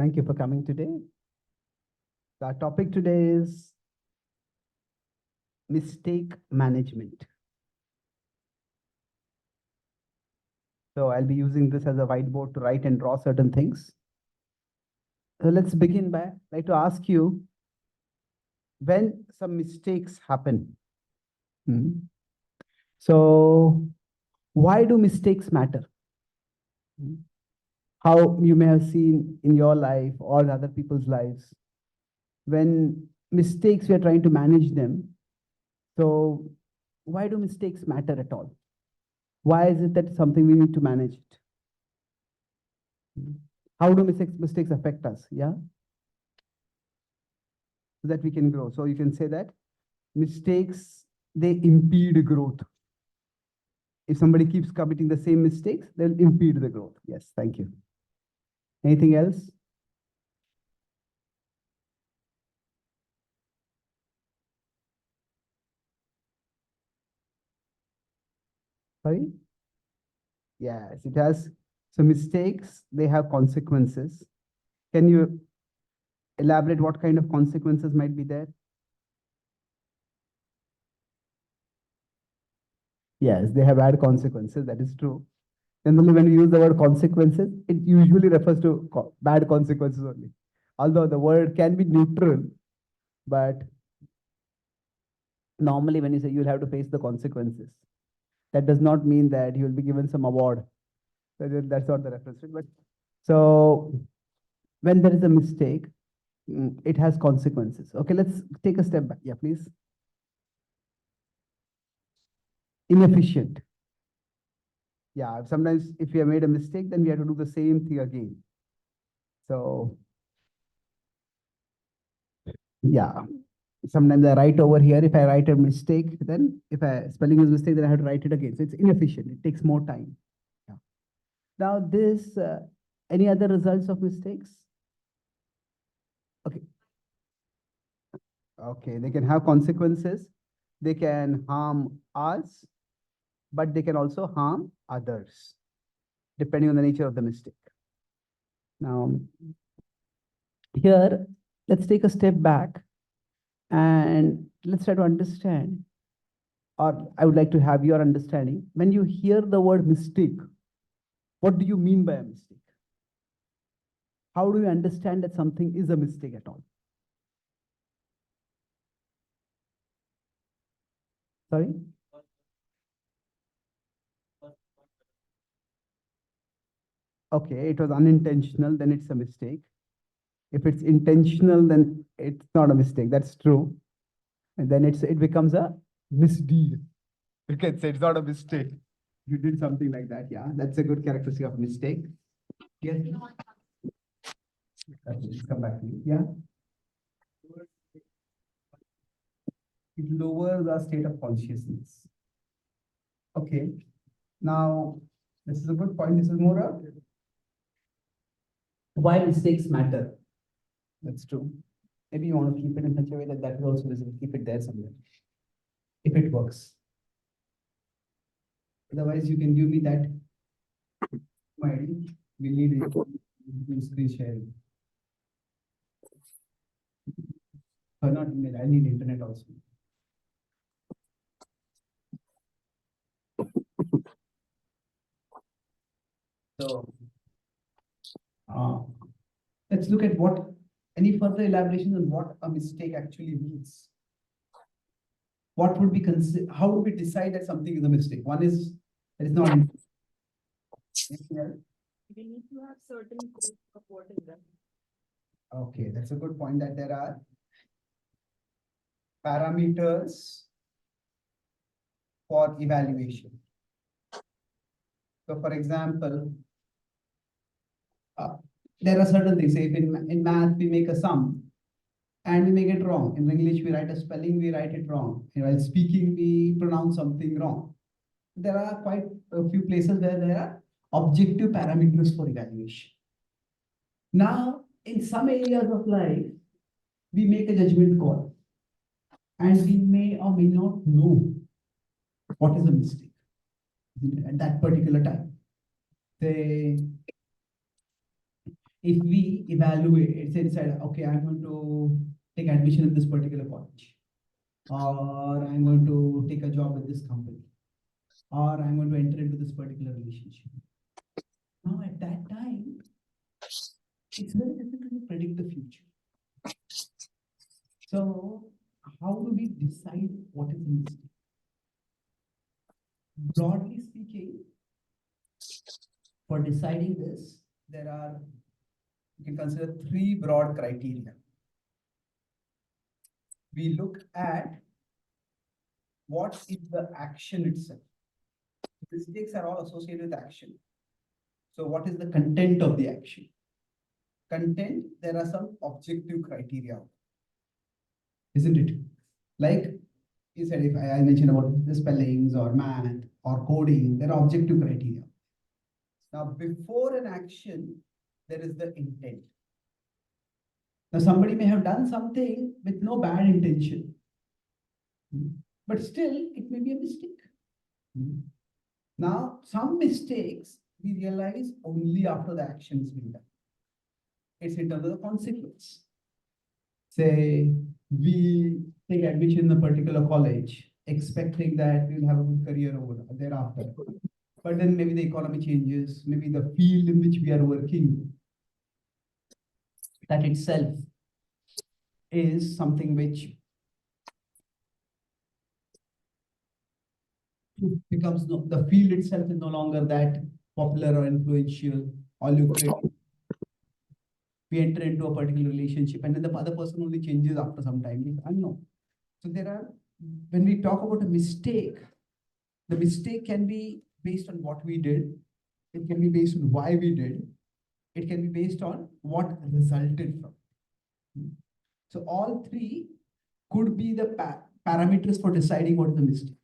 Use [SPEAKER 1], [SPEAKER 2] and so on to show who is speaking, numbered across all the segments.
[SPEAKER 1] Thank you for coming today. Our topic today is mistake management. So I'll be using this as a whiteboard to write and draw certain things. So let's begin by, I'd like to ask you, when some mistakes happen. So why do mistakes matter? How you may have seen in your life or other people's lives, when mistakes, we are trying to manage them. So why do mistakes matter at all? Why is it that something we need to manage it? How do mistakes affect us? Yeah. So that we can grow. So you can say that mistakes, they impede growth. If somebody keeps committing the same mistakes, they'll impede the growth. Yes, thank you. Anything else? Sorry? Yes, it has. So mistakes, they have consequences. Can you elaborate what kind of consequences might be there? Yes, they have bad consequences. That is true. Generally, when we use the word consequences, it usually refers to bad consequences only. Although the word can be neutral, but normally when you say you'll have to face the consequences, that does not mean that you will be given some award. That's not the reference. But so when there is a mistake, it has consequences. Okay, let's take a step back. Yeah, please. Inefficient. Yeah, sometimes if we have made a mistake, then we have to do the same thing again. So yeah, sometimes I write over here. If I write a mistake, then if I spelling is mistake, then I have to write it again. So it's inefficient. It takes more time. Yeah. Now this, any other results of mistakes? Okay. Okay, they can have consequences. They can harm us, but they can also harm others, depending on the nature of the mistake. Now, here, let's take a step back and let's try to understand, or I would like to have your understanding. When you hear the word mistake, what do you mean by a mistake? How do you understand that something is a mistake at all? Sorry? Okay, it was unintentional, then it's a mistake. If it's intentional, then it's not a mistake. That's true. And then it becomes a misdeed. You can say it's not a mistake. You did something like that. Yeah, that's a good characteristic of mistake. Yes. Let's come back to you. Yeah. It lowers our state of consciousness. Okay. Now, this is a good point. This is more of why mistakes matter. That's true. Maybe you want to keep it in such a way that that is also visible. Keep it there somewhere. If it works. Otherwise, you can give me that. We need screen sharing. Not email. I need internet also. So let's look at what any further elaboration on what a mistake actually means. What would be considered? How would we decide that something is a mistake? One is that is not.
[SPEAKER 2] We need to have certain groups supporting them.
[SPEAKER 1] Okay, that's a good point that there are parameters for evaluation. So, for example, there are certain things. Say, if in math we make a sum and we make it wrong. In English, we write a spelling, we write it wrong. And while speaking, we pronounce something wrong. There are quite a few places where there are objective parameters for evaluation. Now, in some areas of life, we make a judgment call and we may or may not know what is a mistake at that particular time. They, if we evaluate, say, decide, okay, I'm going to take admission in this particular college, or I'm going to take a job with this company, or I'm going to enter into this particular relationship. Now, at that time, it's very difficult to predict the future. So, how do we decide what is a mistake? Broadly speaking, for deciding this, there are, you can consider three broad criteria. We look at what is the action itself. Mistakes are all associated with action. So what is the content of the action? Content, there are some objective criteria, isn't it? Like you said, if I mentioned about the spellings or math or coding, there are objective criteria. Now, before an action, there is the intent. Now, somebody may have done something with no bad intention, but still it may be a mistake. Now, some mistakes we realize only after the action is being done. It's in terms of the consequence. Say, we take admission in a particular college, expecting that we'll have a good career over thereafter. But then maybe the economy changes, maybe the field in which we are working, that itself is something which becomes the field itself is no longer that popular or influential or lucrative. We enter into a particular relationship and then the other person only changes after some time. I know. So there are, when we talk about a mistake, the mistake can be based on what we did. It can be based on why we did. It can be based on what resulted from. So all three could be the parameters for deciding what is the mistake.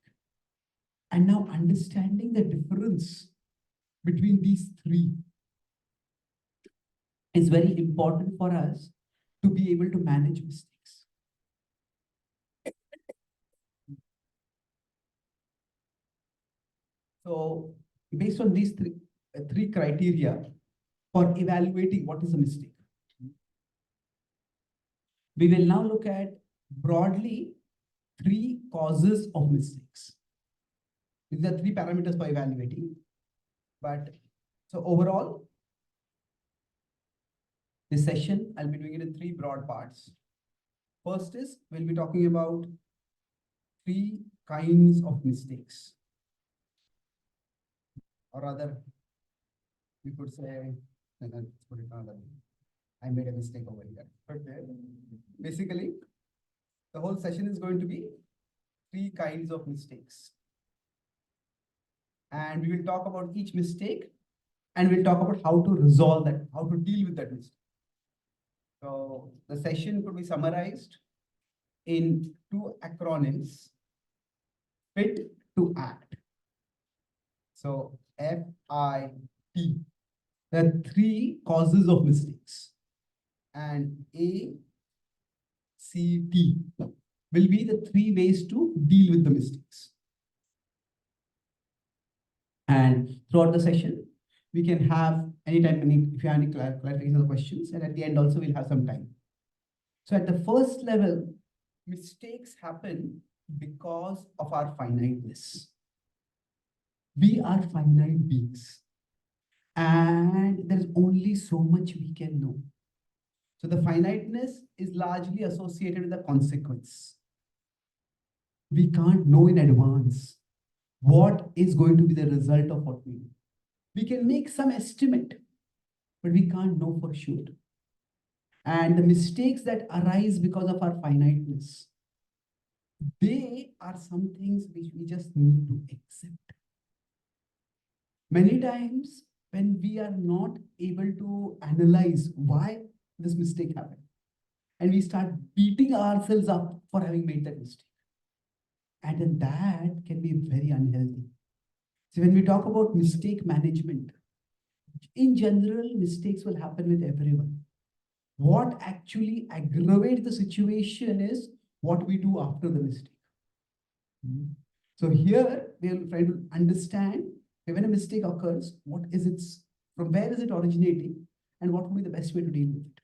[SPEAKER 1] And now understanding the difference between these three is very important for us to be able to manage mistakes. So based on these three criteria for evaluating what is a mistake, we will now look at broadly three causes of mistakes. These are three parameters for evaluating. But so overall, this session, I'll be doing it in three broad parts. First is, we'll be talking about three kinds of mistakes. Or rather, we could say, let's put it another way. I made a mistake over here. Okay. Basically, the whole session is going to be three kinds of mistakes. And we will talk about each mistake and we'll talk about how to resolve that, how to deal with that mistake. So the session could be summarized in two acronyms: fit to act. So FIT, the three causes of mistakes, and ACT will be the three ways to deal with the mistakes. And throughout the session, we can have anytime, if you have any clarification of questions, and at the end also we'll have some time. So at the first level, mistakes happen because of our finiteness. We are finite beings, and there's only so much we can know. So the finiteness is largely associated with the consequence. We can't know in advance what is going to be the result of what we do. We can make some estimate, but we can't know for sure. And the mistakes that arise because of our finiteness, they are some things which we just need to accept. Many times when we are not able to analyze why this mistake happened, and we start beating ourselves up for having made that mistake. And then that can be very unhealthy. So when we talk about mistake management, in general, mistakes will happen with everyone. What actually aggravates the situation is what we do after the mistake. So here we'll try to understand when a mistake occurs, what is its, from where is it originating, and what would be the best way to deal with it.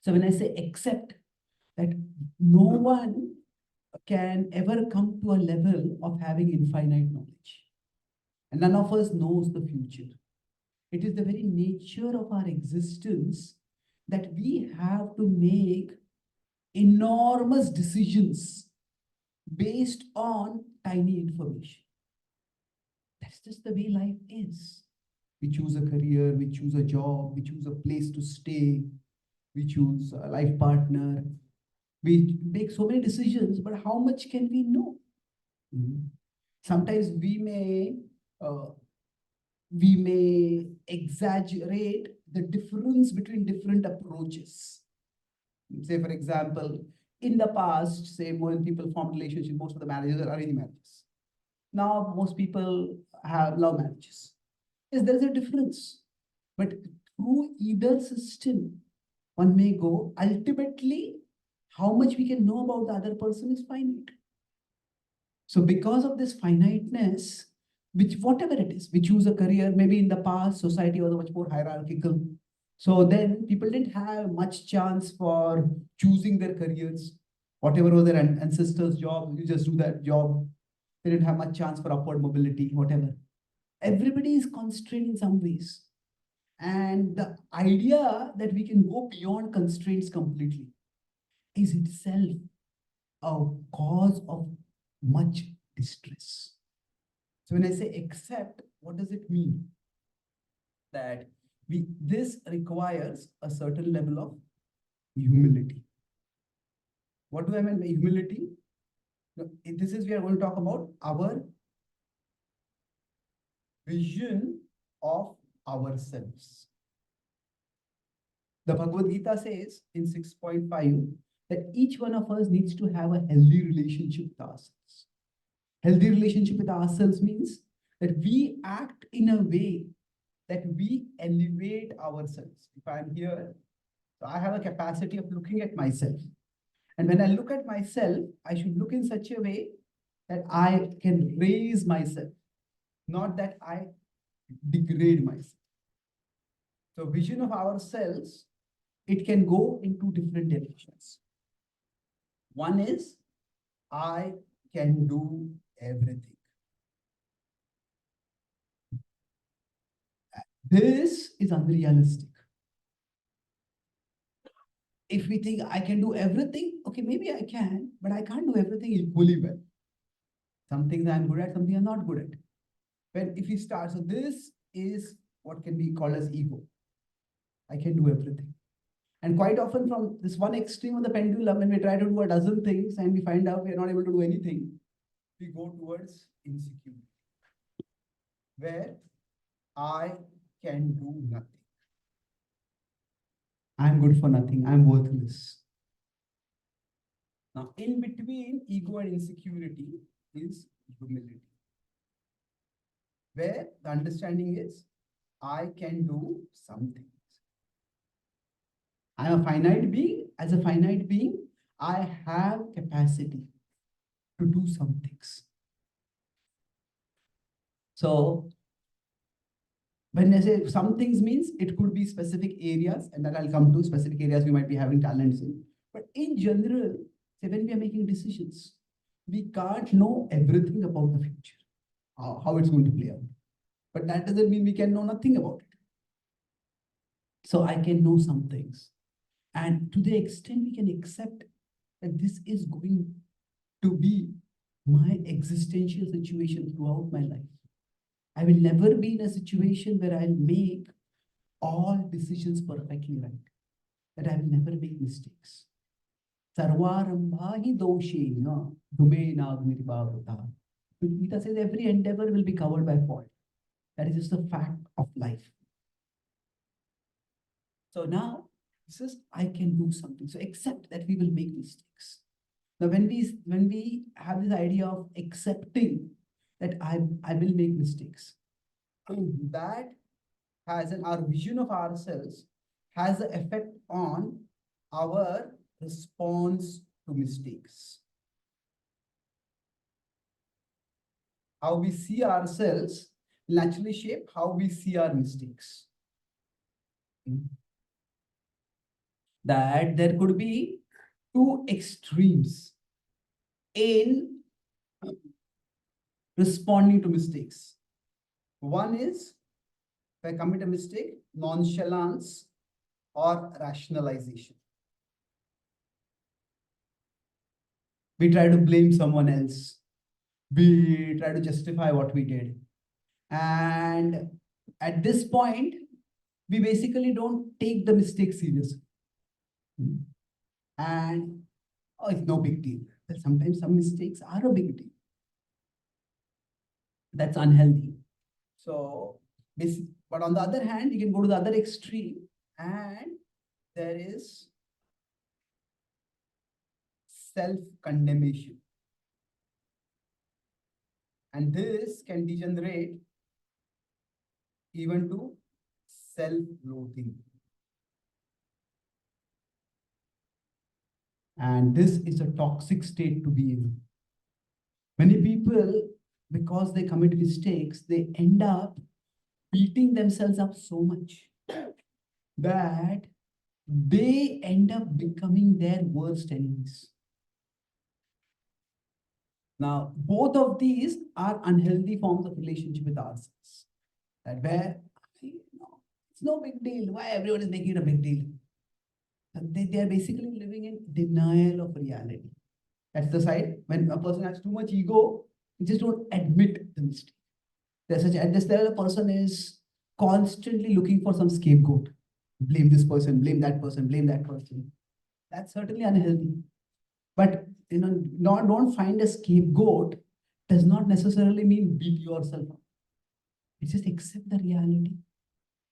[SPEAKER 1] So when I say accept, that no one can ever come to a level of having infinite knowledge. And none of us knows the future. It is the very nature of our existence that we have to make enormous decisions based on tiny information. That's just the way life is. We choose a career, we choose a job, we choose a place to stay, we choose a life partner. We make so many decisions, but how much can we know? Mhm. Sometimes uh, we may exaggerate the difference between different approaches. Say, for example, in the past, say when people form relationships, most of the marriages are arranged marriages. Now, most people have love marriages. Yes, there's a difference. But through either system, one may go. Ultimately, how much we can know about the other person is finite. So, because of this finiteness, which whatever it is, we choose a career, maybe in the past, society was much more hierarchical. So then people didn't have much chance for choosing their careers. Whatever was their ancestors' job, you just do that job. They didn't have much chance for upward mobility, whatever. Everybody is constrained in some ways. And the idea that we can go beyond constraints completely is itself a cause of much distress. So when I say accept, what does it mean? That this requires a certain level of humility. What do I mean by humility? This is we are going to talk about our vision of ourselves. The Bhagavad Gita says in 6.5 that each one of us needs to have a healthy relationship with ourselves. Healthy relationship with ourselves means that we act in a way that we elevate ourselves. If I'm here, so I have a capacity of looking at myself. And when I look at myself, I should look in such a way that I can raise myself, not that I degrade myself. So vision of ourselves, it can go in two different directions. One is, I can do everything. This is unrealistic. If we think I can do everything, okay, maybe I can, but I can't do everything equally well. Some things I'm good at, some things I'm not good at. When if we start, so this is what can be called as ego. I can do everything. And quite often from this one extreme of the pendulum, when we try to do a dozen things and we find out we are not able to do anything, we go towards insecurity, where I can do nothing. I'm good for nothing. I'm worthless. Now, in between ego and insecurity is humility, where the understanding is I can do something. I'm a finite being. As a finite being, I have capacity to do some things. So when I say some things means it could be specific areas, and that I'll come to specific areas we might be having talents in. But in general, say when we are making decisions, we can't know everything about the future, how it's going to play out. But that doesn't mean we can know nothing about it. So I can know some things. And to the extent we can accept that this is going to be my existential situation throughout my life. I will never be in a situation where I'll make all decisions perfectly right. That I will never make mistakes. Sarvarambhahi doshena dhumenagnirbhavata. Gita says every endeavor will be covered by fault. That is just a fact of life. So now, this is I can do something. So accept that we will make mistakes. Now, when we have this idea of accepting that I will make mistakes, that has our vision of ourselves has an effect on our response to mistakes. How we see ourselves will actually shape how we see our mistakes. that there could be two extremes in responding to mistakes. One is, if I commit a mistake, nonchalance or rationalization. We try to blame someone else. We try to justify what we did. And at this point, we basically don't take the mistake seriously. And oh, it's no big deal. But sometimes some mistakes are a big deal. That's unhealthy. So, but on the other hand, you can go to the other extreme, and there is self-condemnation. And this can degenerate even to self-loathing. And this is a toxic state to be in. Many people, because they commit mistakes, they end up beating themselves up so much that they end up becoming their worst enemies. Now, both of these are unhealthy forms of relationship with ourselves. That where, it's no big deal. Why everyone is making it a big deal? They are basically living in denial of reality. That's the side when a person has too much ego, they just don't admit the mistake. There's such at this level, a person is constantly looking for some scapegoat. Blame this person, blame that person, blame that person. That's certainly unhealthy. But don't find a scapegoat does not necessarily mean beat yourself up. It's just accept the reality.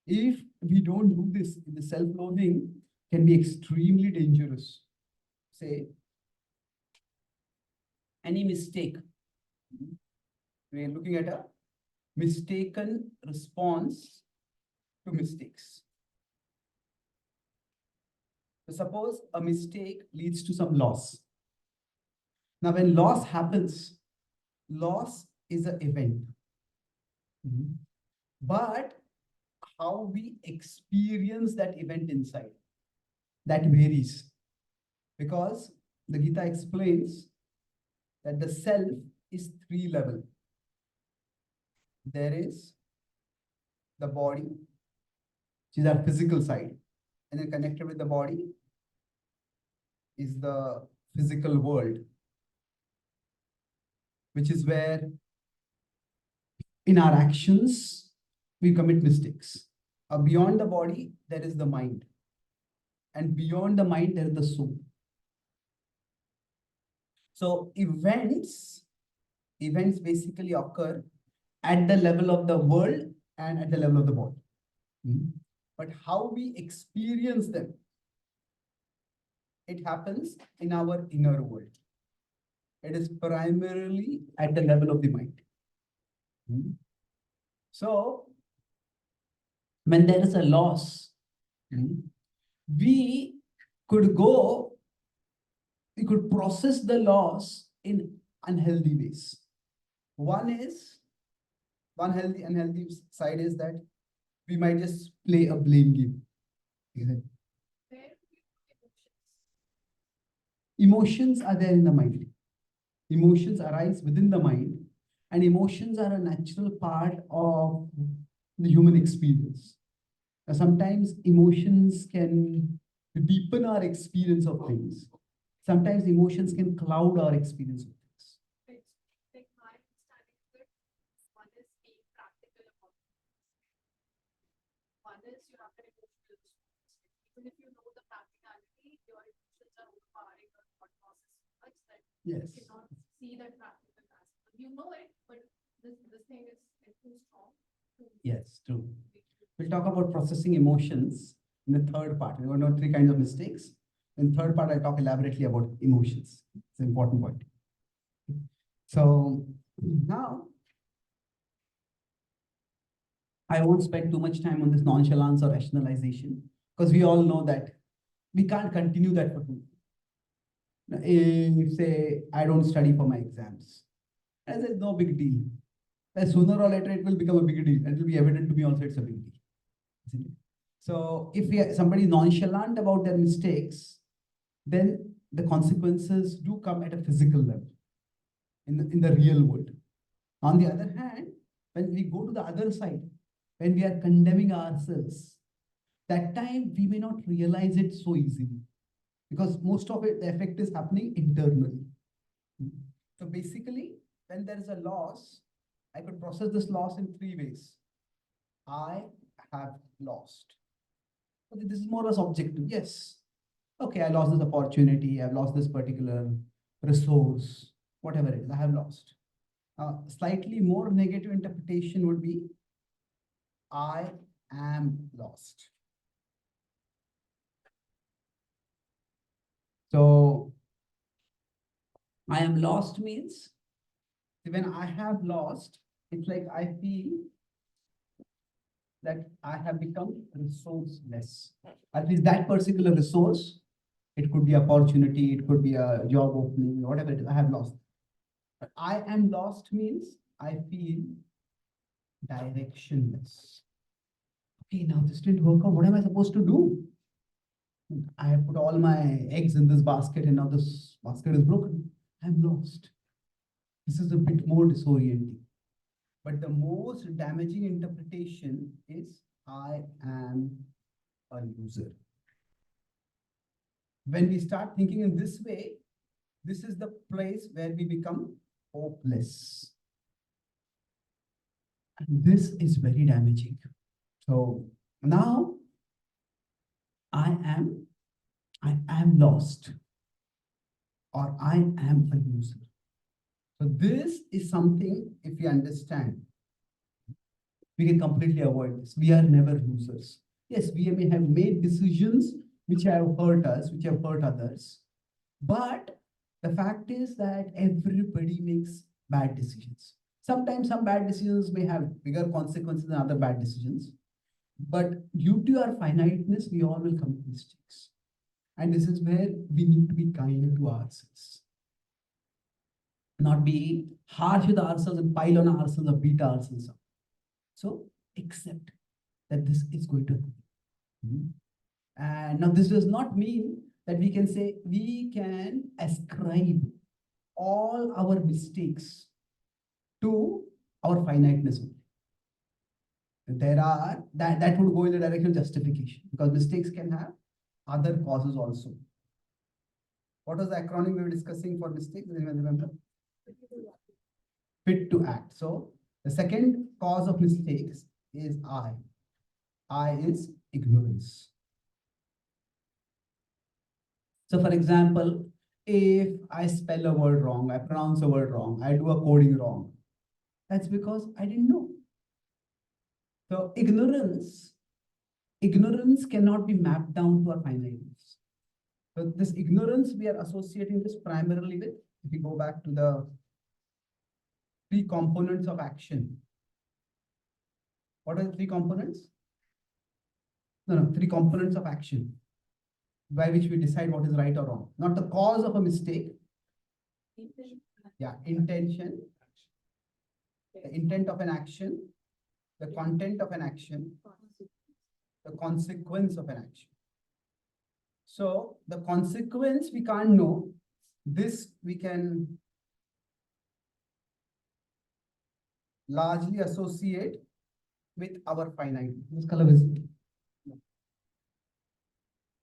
[SPEAKER 1] If we don't do this, the self-loathing can be extremely dangerous. Say, any mistake. We are looking at a mistaken response to mistakes. So suppose a mistake leads to some loss. Now, when loss happens, loss is an event. But how we experience that event inside, that varies. Because the Gita explains that the self is three level. There is the body, which is our physical side. And then connected with the body is the physical world, which is where in our actions, we commit mistakes. Beyond the body, there is the mind. And beyond the mind, there is the soul. So events basically occur at the level of the world and at the level of the body. But how we experience them, it happens in our inner world. It is primarily at the level of the mind. So, when there is a loss, we could process the loss in unhealthy ways. One unhealthy side is that we might just play a blame game. Emotions are there in the mind. Emotions arise within the mind, and emotions are a natural part of the human experience. Now, sometimes emotions can deepen our experience of things. Sometimes emotions can cloud our experience of things.
[SPEAKER 2] Like my understanding is that one is being practical about it. One is you have an emotional response. Even if you know the practicality, your emotions are overpowering your thought process so much that
[SPEAKER 1] Yes.
[SPEAKER 2] you cannot see that practical aspect. You know it, but this thing is too strong.
[SPEAKER 1] Yes, true. We'll talk about processing emotions in the third part. We're going to know three kinds of mistakes. In the third part, I'll talk elaborately about emotions. It's an important point. So now, I won't spend too much time on this nonchalance or rationalization, because we all know that we can't continue that for too long. If, say, I don't study for my exams, I said, no big deal. Sooner or later, it will become a big deal. And it will be evident to me also it's a big deal. Isn't it? So if somebody nonchalant about their mistakes, then the consequences do come at a physical level in the real world. On the other hand, when we go to the other side, when we are condemning ourselves, that time we may not realize it so easily because most of it, the effect is happening internally. So basically, when there is a loss, I could process this loss in three ways. I have lost. Okay, this is more or less objective. Yes. Okay, I lost this opportunity. I've lost this particular resource, whatever it is, I have lost. Slightly more negative interpretation would be I am lost. So I am lost means when I have lost, it's like I feel that I have become resourceless. At least that particular resource, it could be opportunity, it could be a job opening, whatever it is, I have lost. But I am lost means I feel directionless. Okay, now this didn't work out. What am I supposed to do? I have put all my eggs in this basket and now this basket is broken. I'm lost. This is a bit more disorienting. But the most damaging interpretation is I am a loser. When we start thinking in this way, this is the place where we become hopeless. And this is very damaging. So now I am lost or I am a loser. So this is something, if we understand, we can completely avoid this. We are never losers. Yes, we may have made decisions which have hurt us, which have hurt others. But the fact is that everybody makes bad decisions. Sometimes some bad decisions may have bigger consequences than other bad decisions. But due to our finiteness, we all will commit mistakes. And this is where we need to be kinder to ourselves. Not be harsh with ourselves and pile on ourselves or beat ourselves up. So accept that this is going to happen. And now this does not mean that we can say we can ascribe all our mistakes to our finiteness. There are that would go in the direction of justification because mistakes can have other causes also. What was the acronym we were discussing for mistakes? Does anyone remember? Fit to act. So the second cause of mistakes is I. I is ignorance. So for example, if I spell a word wrong, I pronounce a word wrong, I do a coding wrong, that's because I didn't know. So ignorance cannot be mapped down to our finiteness. So this ignorance, we are associating this primarily with, if we go back to the three components of action. What are the three components? No, three components of action by which we decide what is right or wrong. Not the cause of a mistake. Yeah, intention, the intent of an action, the content of an action, the consequence of an action. So the consequence we can't know. This we can largely associate with our finite. This color visible.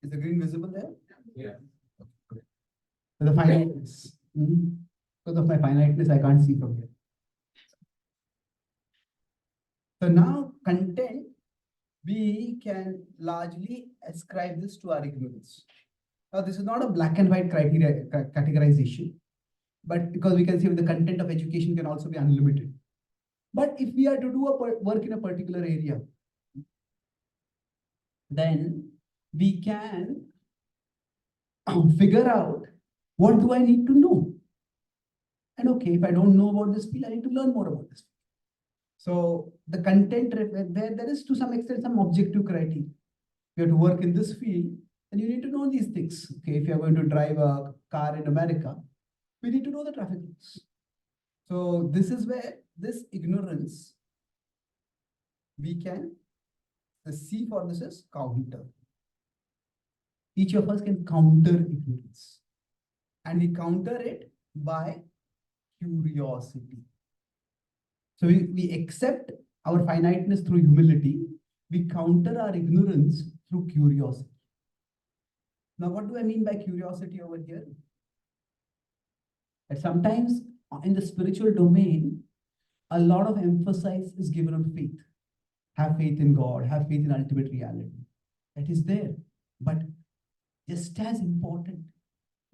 [SPEAKER 1] Is the green visible there?
[SPEAKER 3] Yeah.
[SPEAKER 1] Okay. So the finiteness. Because of my finiteness, I can't see from here. So now content, we can largely ascribe this to our ignorance. Now this is not a black and white criteria categorization, but because we can see the content of education can also be unlimited. But if we are to do a work in a particular area, then we can figure out what do I need to know. And okay, if I don't know about this field, I need to learn more about this field. So the content, there is to some extent some objective criteria. You have to work in this field, and you need to know these things. Okay, if you are going to drive a car in America, we need to know the traffic rules. So this is where this ignorance we can The C for this is counter. Each of us can counter ignorance. And we counter it by curiosity. So we accept our finiteness through humility. We counter our ignorance through curiosity. Now, what do I mean by curiosity over here? That sometimes in the spiritual domain, a lot of emphasis is given on faith. Have faith in God, have faith in ultimate reality. That is there. But just as important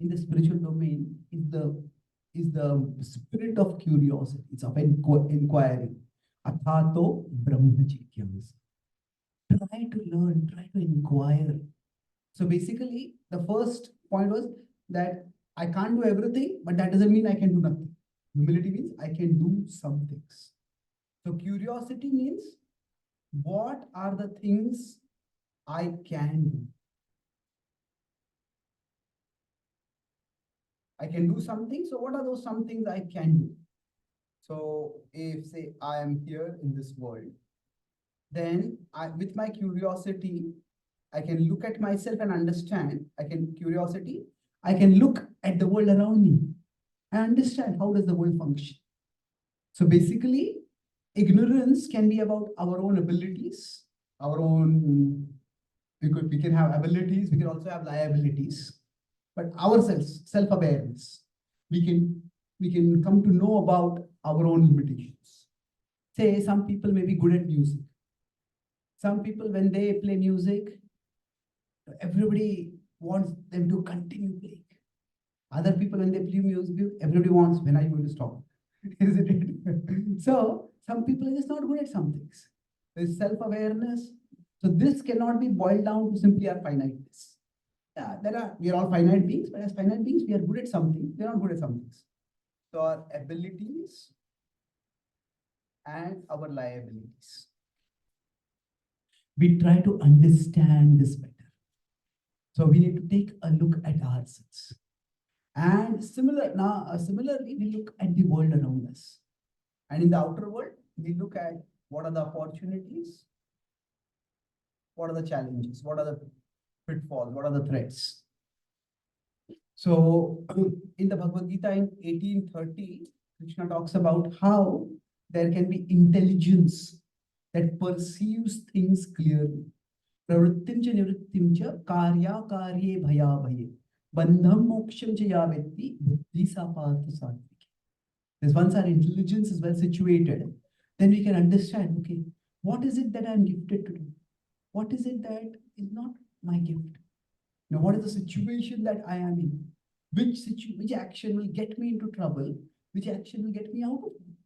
[SPEAKER 1] in the spiritual domain is the spirit of curiosity. It's of inquiry. Athato Brahma Jigyasa. Try to learn, try to inquire. So basically, the first point was that I can't do everything, but that doesn't mean I can do nothing. Humility means I can do some things. So curiosity means what are the things I can do? I can do something. So what are those some things I can do? So if say I am here in this world, then with my curiosity, I can look at myself and understand. I can look at the world around me and understand how does the world function. So basically, ignorance can be about our own abilities, our own, we can have abilities, we can also have liabilities, but ourselves, self-awareness, we can come to know about our own limitations. Say some people may be good at music. Some people, when they play music, everybody wants them to continue playing. Other people, when they play music, everybody wants, when are you going to stop? Isn't it? So some people are just not good at some things. There's self-awareness. So this cannot be boiled down to simply our finiteness. Yeah, we are all finite beings, but as finite beings, we are good at something. We are not good at some things. So our abilities and our liabilities. We try to understand this better. So we need to take a look at ourselves. And similarly, we look at the world around us. And in the outer world, we look at what are the opportunities, what are the challenges, what are the pitfalls, what are the threats. So in the Bhagavad Gita in 1830, Krishna talks about how there can be intelligence that perceives things clearly. Pravrittim cha nivrittim cha karya karye bhaya bhaye. Bandham moksham cha ya vetti buddhi sa partha satviki. Because once our intelligence is well situated, then we can understand, okay, what is it that I'm gifted to do? What is it that is not my gift? Now, what is the situation that I am in? Which action will get me into trouble? Which action will get me out of it?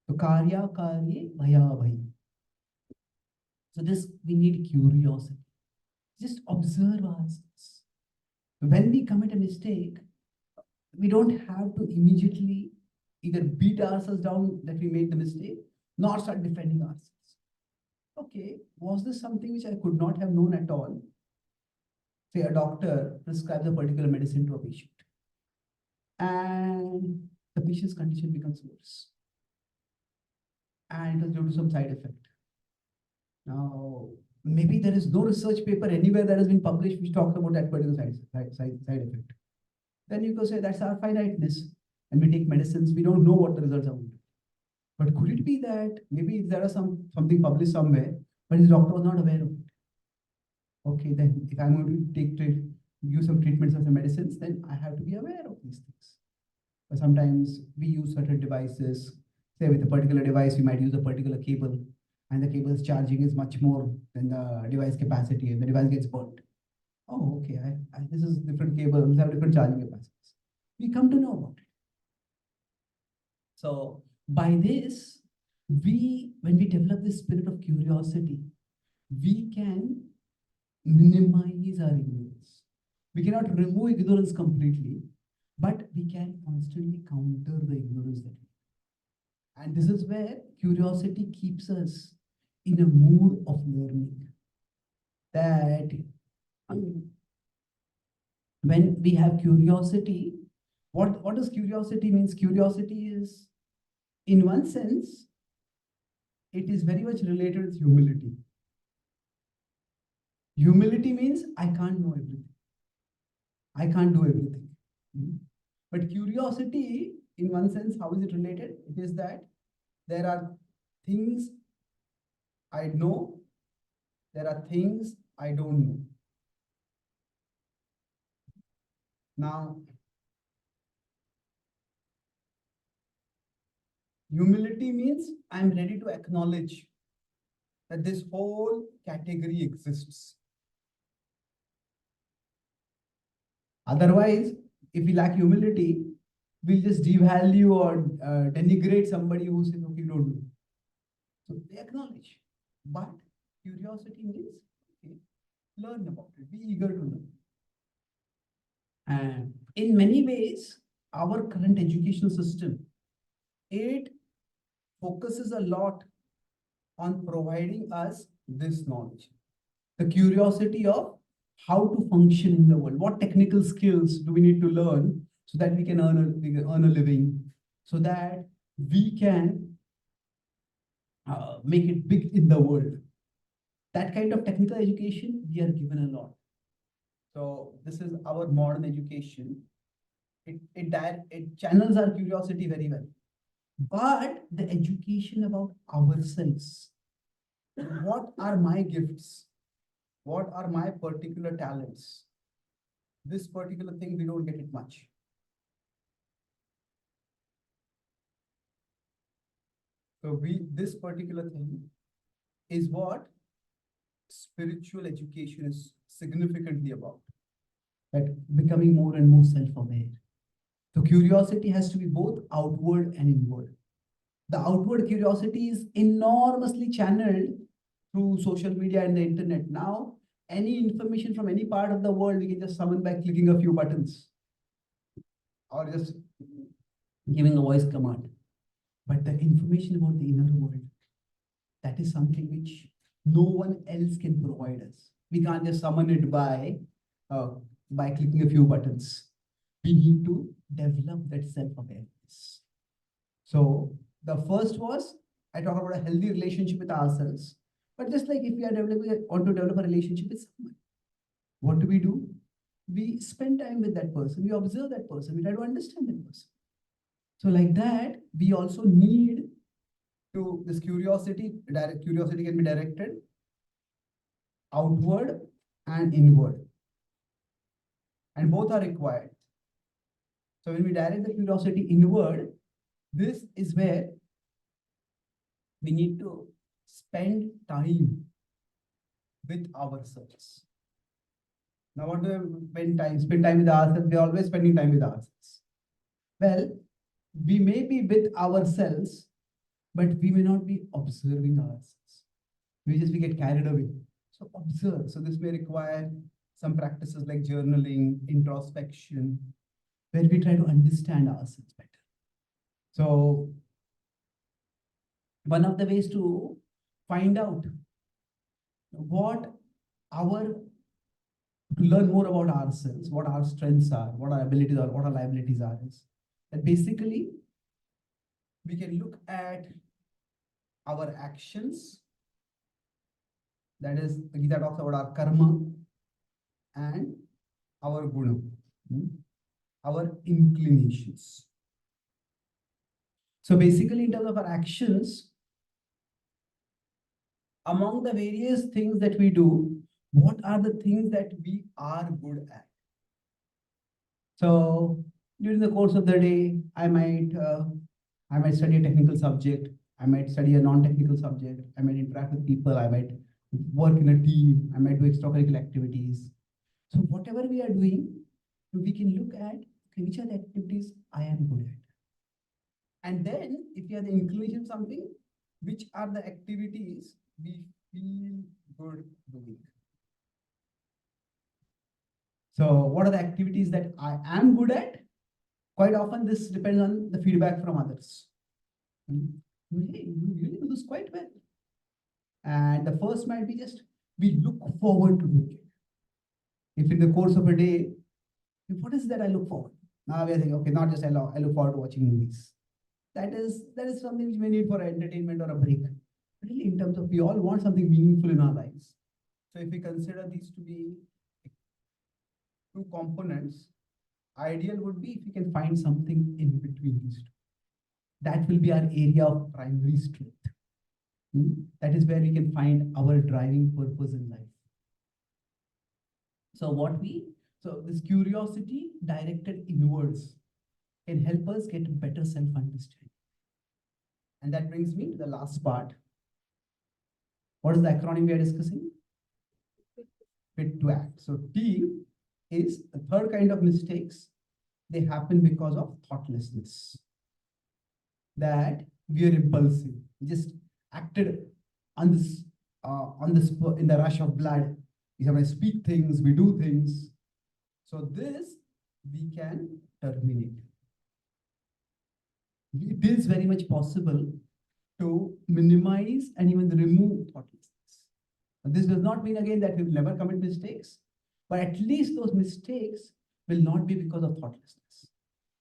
[SPEAKER 1] So, karya karye bhaya bhaye. So this, we need curiosity. Just observe ourselves. When we commit a mistake, we don't have to immediately either beat ourselves down that we made the mistake, nor start defending ourselves. Okay, was this something which I could not have known at all? Say a doctor prescribes a particular medicine to a patient, and the patient's condition becomes worse, and it was due to some side effect. Now, maybe there is no research paper anywhere that has been published which talks about that particular side effect. Then you can say that's our finiteness, and we take medicines. We don't know what the results are. But could it be that maybe there is something published somewhere, but his doctor was not aware of it? Okay, then if I'm going to use some treatments or some medicines, then I have to be aware of these things. But sometimes we use certain devices. Say with a particular device, we might use a particular cable, and the cable's charging is much more than the device capacity, and the device gets burnt. Oh, okay, this is different cable, we have different charging capacities. We come to know about it. So by this, when we develop this spirit of curiosity, we can minimize our ignorance. We cannot remove ignorance completely, but we can constantly counter the ignorance that we have. And this is where curiosity keeps us in a mood of learning. That when we have curiosity, what does curiosity means? Curiosity is, in one sense, it is very much related with humility. Humility means I can't know everything. I can't do everything. Hmm. But curiosity, in one sense, how is it related? It is that there are things I know, there are things I don't know. Now, humility means I'm ready to acknowledge that this whole category exists. Otherwise, if we lack humility, we'll just devalue or denigrate somebody who says, okay, you don't know. So they acknowledge. But curiosity means, okay, learn about it, be eager to learn. And in many ways, our current educational system, it focuses a lot on providing us this knowledge. The curiosity of how to function in the world, what technical skills do we need to learn so that we can earn a living, so that we can make it big in the world. That kind of technical education we are given a lot. So this is our modern education. It channels our curiosity very well. But the education about ourselves, what are my gifts? What are my particular talents? This particular thing, we don't get it much. So this particular thing is what spiritual education is significantly about. That becoming more and more self-aware. So curiosity has to be both outward and inward. The outward curiosity is enormously channeled through social media and the internet. Now, any information from any part of the world, we can just summon by clicking a few buttons or just giving a voice command. But the information about the inner world, that is something which no one else can provide us. We can't just summon it by clicking a few buttons. We need to develop that self-awareness. So the first was I talked about a healthy relationship with ourselves. But just like if we are want to develop a relationship with someone, what do? We spend time with that person, we observe that person, we try to understand that person. So like that, we also need to this curiosity. Direct curiosity can be directed outward and inward, and both are required. So when we direct the curiosity inward, this is where we need to spend time with ourselves. Now, what do we spend time? Spend time with ourselves. We're always spending time with ourselves. Well, we may be with ourselves, but we may not be observing ourselves. We get carried away. So observe. So this may require some practices like journaling, introspection, where we try to understand ourselves better. So one of the ways to find out what our to learn more about ourselves, what our strengths are, what our abilities are, what our liabilities are, is that basically we can look at our actions. That is, the Gita talks about our karma and our guna, our inclinations. So basically, in terms of our actions, among the various things that we do, what are the things that we are good at? So during the course of the day, I might study a technical subject, I might study a non-technical subject, I might interact with people, I might work in a team, I might do extracurricular activities. So whatever we are doing, we can look at, okay, which are the activities I am good at. And then if you have the inclination of something, which are the activities we feel good doing. So what are the activities that I am good at? Quite often this depends on the feedback from others. Hey, you really do this quite well. And the first might be just, we look forward to doing it. If in the course of a day, what is that I look forward? Now we are thinking, okay, not just I look forward to watching movies. That is something which we need for entertainment or a break. Really, in terms of we all want something meaningful in our lives. So if we consider these to be two components, ideal would be if we can find something in between these two. That will be our area of primary strength. That is where we can find our driving purpose in life. So this curiosity directed inwards can help us get better self-understanding. And that brings me to the last part. What is the acronym we are discussing? Fit to act. So T is the third kind of mistakes. They happen because of thoughtlessness. That we are impulsive. We just acted on this in the rush of blood. We speak things, we do things. So this we can terminate. It is very much possible to minimize and even remove thoughtlessness. This does not mean again that we will never commit mistakes, but at least those mistakes will not be because of thoughtlessness.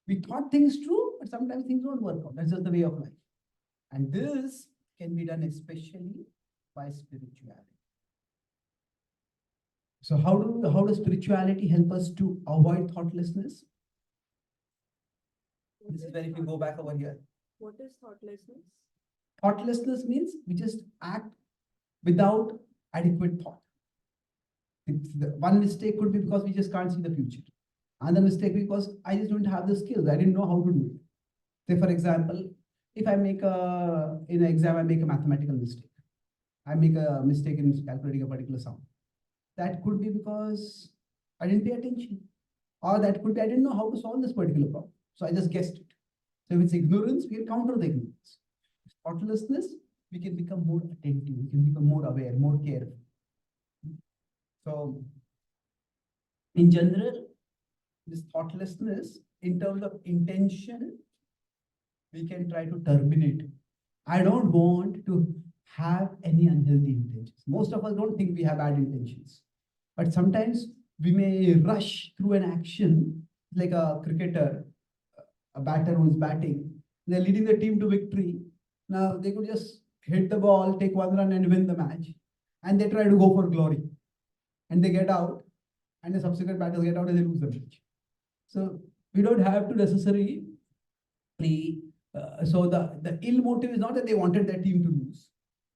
[SPEAKER 1] We thought things true, but sometimes things don't work out. That's just the way of life. And this can be done especially by spirituality. So how does spirituality help us to avoid thoughtlessness? This is where if you go back over here.
[SPEAKER 2] What is thoughtlessness?
[SPEAKER 1] Thoughtlessness means we just act without adequate thought. One mistake could be because we just can't see the future. Another mistake because I just don't have the skills. I didn't know how to do it. Say, for example, if I make in an exam, I make a mathematical mistake. I make a mistake in calculating a particular sum. That could be because I didn't pay attention. Or that could be I didn't know how to solve this particular problem. So I just guessed it. So if it's ignorance, we can counter the ignorance. Thoughtlessness, we can become more attentive, we can become more aware, more careful. So in general, this thoughtlessness, in terms of intention, we can try to terminate. I don't want to have any unhealthy intentions. Most of us don't think we have bad intentions. But sometimes we may rush through an action like a cricketer, a batter who's batting. They're leading the team to victory. Now they could just hit the ball, take one run and win the match. And they try to go for glory. And they get out. And the subsequent batters get out and they lose the match. So we don't have to necessarily so the ill motive is not that they wanted their team to lose.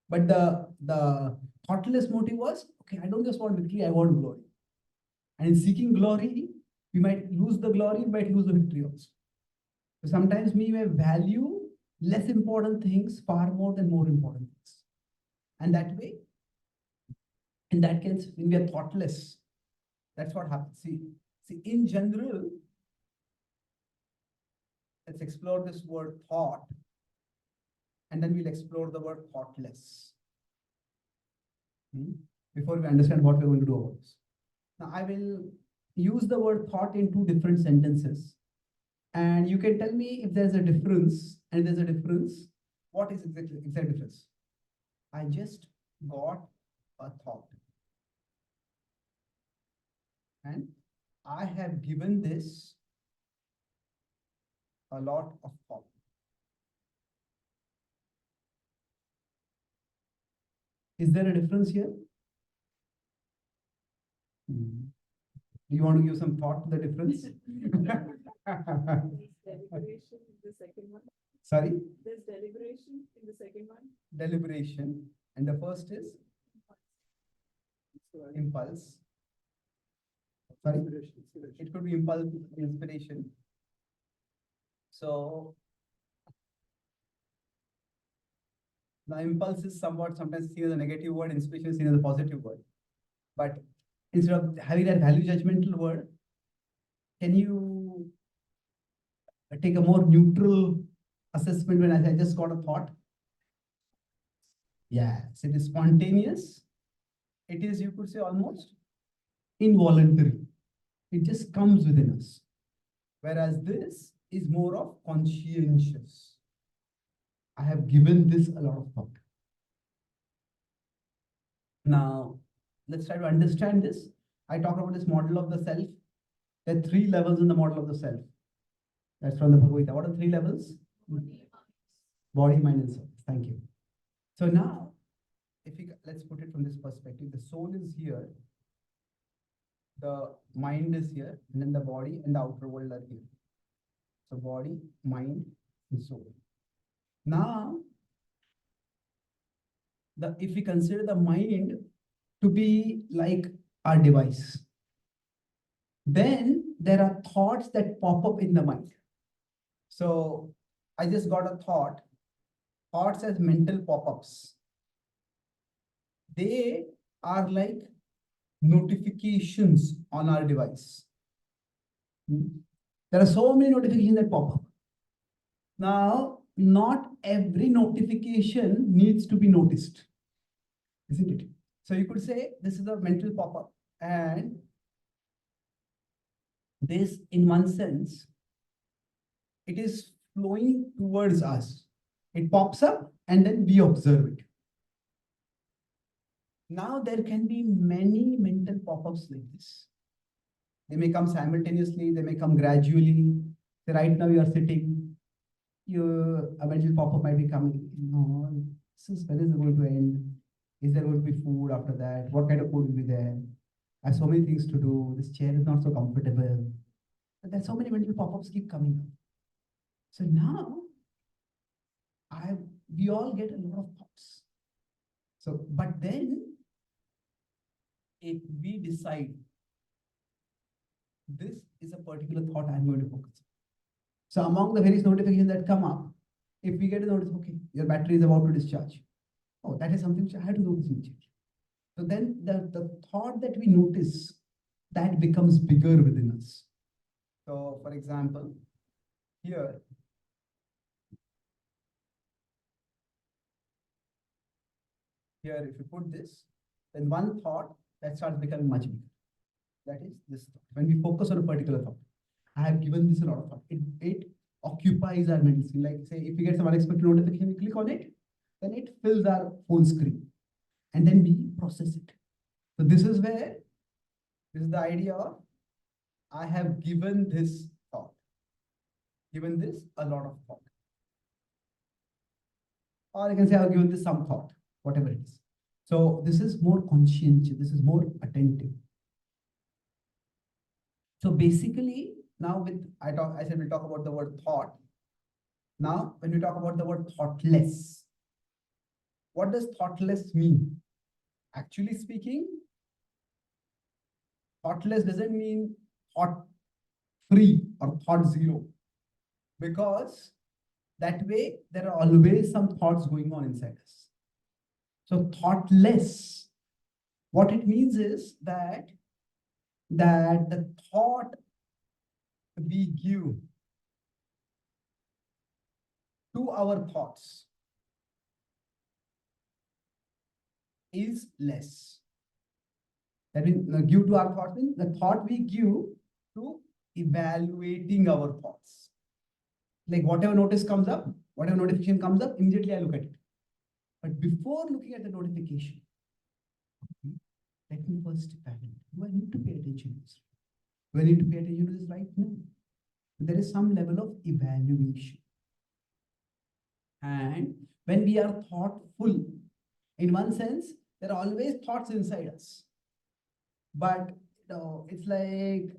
[SPEAKER 1] But the thoughtless motive was, okay, I don't just want victory, I want glory. And in seeking glory, we might lose the glory, we might lose the victory also. So sometimes we may value less important things far more than more important things. And that way, in that case, when we are thoughtless, that's what happens. See, in general, let's explore this word thought, and then we'll explore the word thoughtless. Before we understand what we're going to do about this. Now, I will use the word thought in two different sentences. And you can tell me if there's a difference, and there's a difference, what is exactly exact difference? I just got a thought. And I have given this a lot of thought. Is there a difference here? Do you want to give some thought to the difference?
[SPEAKER 2] Deliberation in the second one.
[SPEAKER 1] Sorry?
[SPEAKER 2] There's deliberation in the second one.
[SPEAKER 1] Deliberation. And the first is? Impulse. Sorry? It could be impulse, inspiration. So the impulse is sometimes seen as a negative word, inspiration is seen as a positive word. But instead of having that value judgmental word, can you take a more neutral assessment when I just got a thought? Yes, it is spontaneous. It is, you could say, almost involuntary. It just comes within us. Whereas this is more of conscientious. I have given this a lot of thought. Now, let's try to understand this. I talked about this model of the self. There are 3 levels in the model of the self. That's from the Bhagavad Gita. What are 3 levels? Body, mind, and soul. Thank you. So now, let's put it from this perspective, the soul is here, the mind is here, and then the body and the outer world are here. So body, mind, and soul. Now, if we consider the mind to be like our device, then there are thoughts that pop up in the mind. So I just got a thought. Thoughts as mental pop-ups. They are like notifications on our device. There are so many notifications that pop up. Now, not every notification needs to be noticed, isn't it? So you could say this is a mental pop-up, and this, in one sense, it is flowing towards us. It pops up and then we observe it. Now there can be many mental pop-ups like this. They may come simultaneously, they may come gradually. So right now you are sitting, a mental pop-up might be coming. When is it going to end? Is there going to be food after that? What kind of food will be there? I have so many things to do. This chair is not so comfortable. But there's so many mental pop-ups keep coming up. So now we all get a lot of thoughts. So, but then if we decide this is a particular thought I'm going to focus on. So among the various notifications that come up, if we get a notice, okay, your battery is about to discharge. Oh, that is something which I had to notice immediately. So then the thought that we notice, that becomes bigger within us. So for example, here, if you put this, then one thought that starts becoming much bigger. That is this thought. When we focus on a particular thought, I have given this a lot of thought. It occupies our mental screen. Like say, if we get some unexpected notification, we click on it, then it fills our phone screen, and then we process it. So this is the idea of I have given this thought, given this a lot of thought. Or I can say I've given this some thought, whatever it is. So this is more conscientious, this is more attentive. So basically, now I said we'll talk about the word thought. Now, when we talk about the word thoughtless, what does thoughtless mean? Actually speaking, thoughtless doesn't mean thought free or thought zero, because that way there are always some thoughts going on inside us. So thoughtless, what it means is that the thought we give to our thoughts is less. That means give to our thoughts means the thought we give to evaluating our thoughts. Like whatever notice comes up, whatever notification comes up, immediately I look at it. But before looking at the notification, let me first evaluate. Do I need to pay attention to this? Do I need to pay attention to this right now? There is some level of evaluation. And when we are thoughtful, in one sense, there are always thoughts inside us. But it's like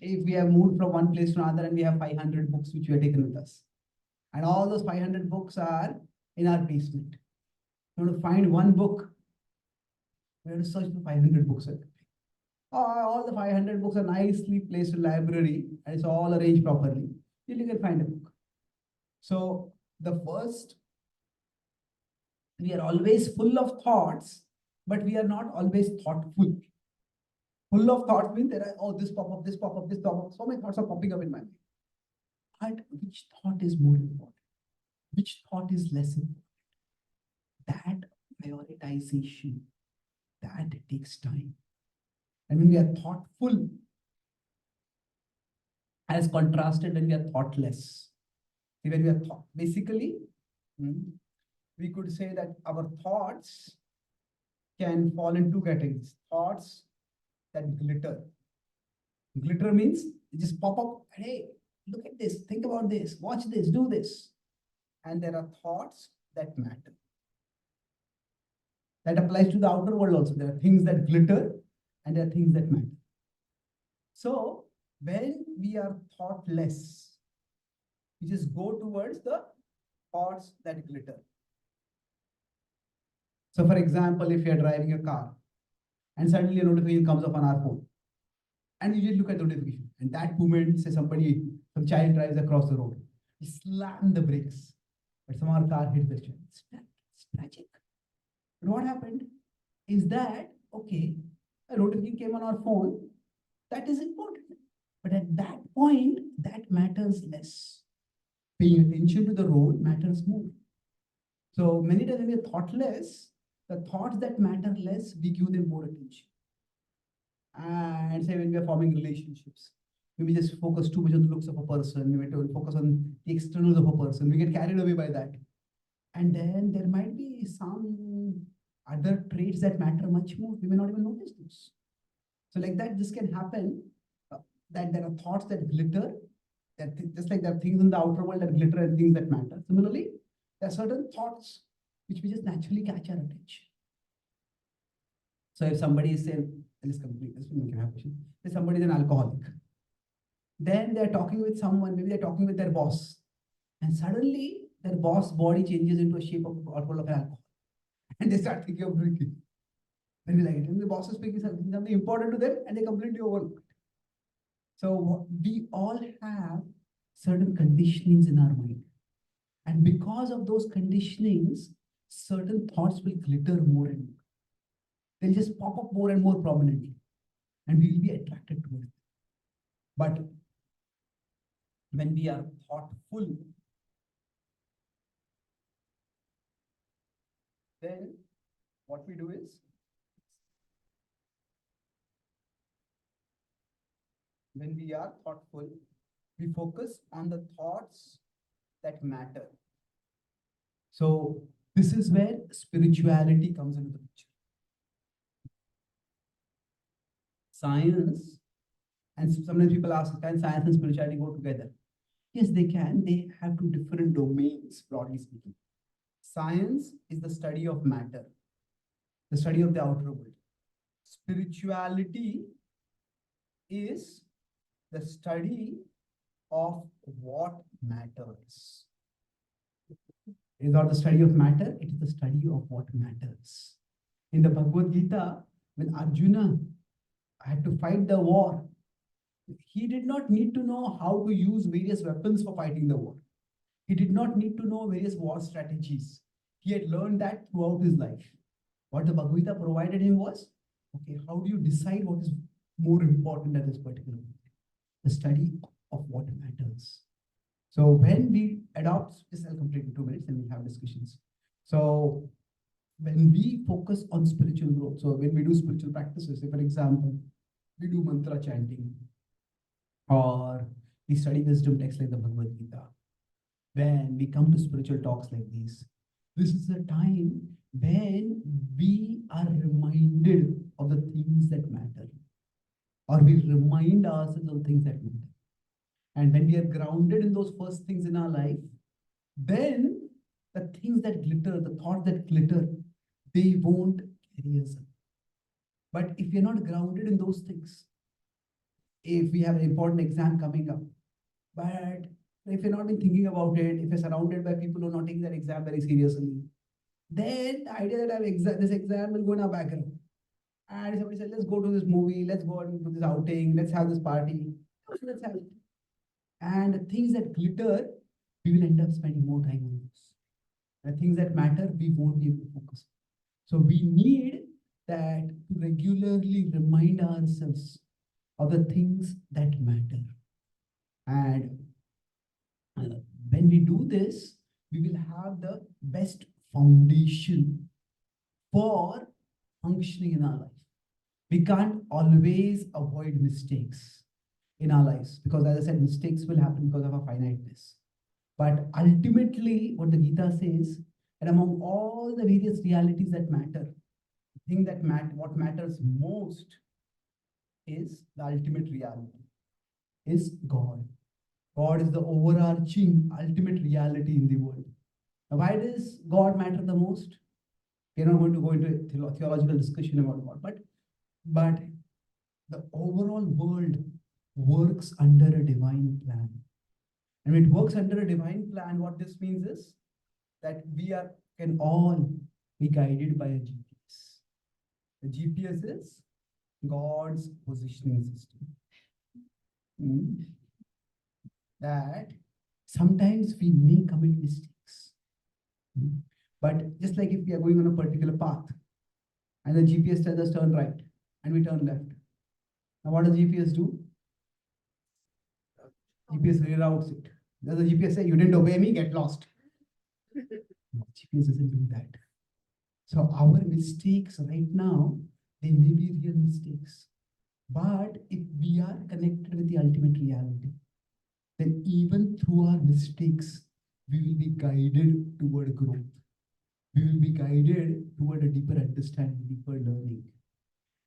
[SPEAKER 1] if we have moved from one place to another and we have 500 books which we have taken with us. And all those 500 books are in our basement. We want to find one book. We have to search for 500 books. All the 500 books are nicely placed in library and it's all arranged properly. You can find a book. So we are always full of thoughts, but we are not always thoughtful. Full of thoughts means there are, this pop up, this pop up, this pop up. So many thoughts are popping up in my mind. But which thought is more important? Which thought is less important? That prioritization, that takes time. And when we are thoughtful, as contrasted when we are thoughtless. See, when we are basically, we could say that our thoughts can fall into two categories. Thoughts that glitter. Glitter means they just pop up. Hey, look at this. Think about this. Watch this. Do this. And there are thoughts that matter. That applies to the outer world also. There are things that glitter and there are things that matter. So when we are thoughtless, we just go towards the thoughts that glitter. So for example, if you're driving a car and suddenly a notification comes up on our phone, and you just look at the notification, and that moment, say some child drives across the road, we slam the brakes, but some our car hits the child. It's tragic. But what happened is that, okay, a notification came on our phone, that is important. But at that point, that matters less. Paying attention to the road matters more. So many times when we are thoughtless, the thoughts that matter less, we give them more attention. And say when we are forming relationships, maybe just focus too much on the looks of a person, maybe to focus on the externals of a person, we get carried away by that. And then there might be some other traits that matter much more. We may not even notice those. So like that, this can happen, that there are thoughts that glitter, just like there are things in the outer world that glitter and things that matter. Similarly, there are certain thoughts which we just naturally catch our attention. So if somebody is saying, let's complete this, we can have a question. If somebody is an alcoholic, then they're talking with someone, maybe they're talking with their boss, and suddenly their boss body changes into a shape of alcohol of alcohol, and they start thinking of drinking. Maybe like it. And the boss is speaking something important to them, and they completely overlook it. So we all have certain conditionings in our mind, and because of those conditionings, certain thoughts will glitter more and more. They'll just pop up more and more prominently, and we will be attracted to it. But when we are thoughtful, then what we do is when we are thoughtful, we focus on the thoughts that matter. So this is where spirituality comes into the picture. Science, and sometimes people ask, can science and spirituality go together? Yes, they can. They have two different domains, broadly speaking. Science is the study of matter, the study of the outer world. Spirituality is the study of what matters. It is not the study of matter, it is the study of what matters. In the Bhagavad Gita, when Arjuna had to fight the war, he did not need to know how to use various weapons for fighting the war. He did not need to know various war strategies. He had learned that throughout his life. What the Bhagavad Gita provided him was, okay, how do you decide what is more important at this particular moment? The study of what matters. So when we adopt, this I'll complete in 2 minutes and we'll have discussions. So when we focus on spiritual growth, so when we do spiritual practices, say for example, we do mantra chanting, or we study wisdom texts like the Bhagavad Gita, when we come to spiritual talks like these, this is a time when we are reminded of the things that matter, or we remind ourselves of things that matter. And when we are grounded in those first things in our life, then the things that glitter, the thoughts that glitter, they won't carry us. But if you're not grounded in those things, if we have an important exam coming up, but if you're not been thinking about it, if you're surrounded by people who are not taking that exam very seriously, then the idea that this exam will go in our background. And if somebody said, let's go to this movie, let's go and do this outing, let's have this party, let's have it. And the things that glitter, we will end up spending more time on those. The things that matter, we won't be able to focus. So we need that to regularly remind ourselves of the things that matter. And when we do this, we will have the best foundation for functioning in our life. We can't always avoid mistakes in our lives because, as I said, mistakes will happen because of our finiteness. But ultimately, what the Gita says, that among all the various realities that matter, the thing that what matters most is the ultimate reality, is God. God is the overarching ultimate reality in the world. Now, why does God matter the most? We are not going to go into a theological discussion about what, but the overall world works under a divine plan. And when it works under a divine plan, what this means is that can all be guided by a GPS. The GPS is God's positioning system. That sometimes we may commit mistakes. But just like if we are going on a particular path and the GPS tells us turn right and we turn left. Now what does GPS do? GPS reroutes it. Does the GPS say, you didn't obey me, get lost? No, GPS doesn't do that. So our mistakes right now, they may be real mistakes. But if we are connected with the ultimate reality, then even through our mistakes, we will be guided toward growth. We will be guided toward a deeper understanding, deeper learning.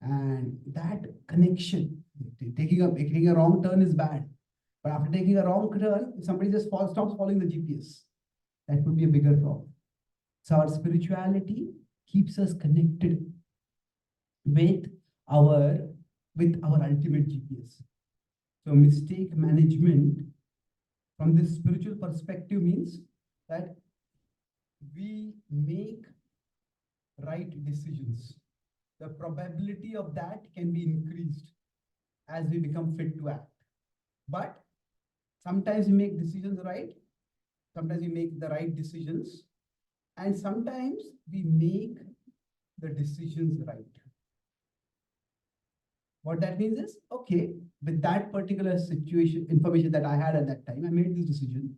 [SPEAKER 1] And that connection, taking a wrong turn is bad. But after taking a wrong turn, if somebody just stops following the GPS, that would be a bigger problem. So our spirituality keeps us connected with our ultimate GPS. So mistake management from this spiritual perspective means that we make right decisions. The probability of that can be increased as we become fit to act. But sometimes we make decisions right, sometimes we make the right decisions, and sometimes we make the decisions right. What that means is, okay, with that particular situation, information that I had at that time, I made this decision.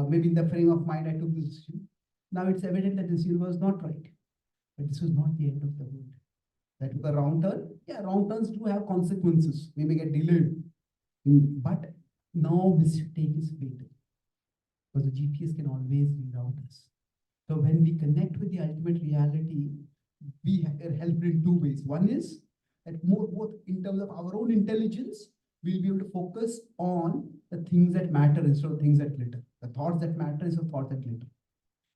[SPEAKER 1] Maybe in the frame of mind, I took this decision. Now it's evident that this decision was not right. But this was not the end of the world. That took a wrong turn. Yeah, wrong turns do have consequences. We may get delayed. But no mistake is fatal. Because the GPS can always reroute us. So when we connect with the ultimate reality, we are helped in two ways. One is that both in terms of our own intelligence, we'll be able to focus on the things that matter instead of things that glitter. The thoughts that matter instead of thoughts that glitter.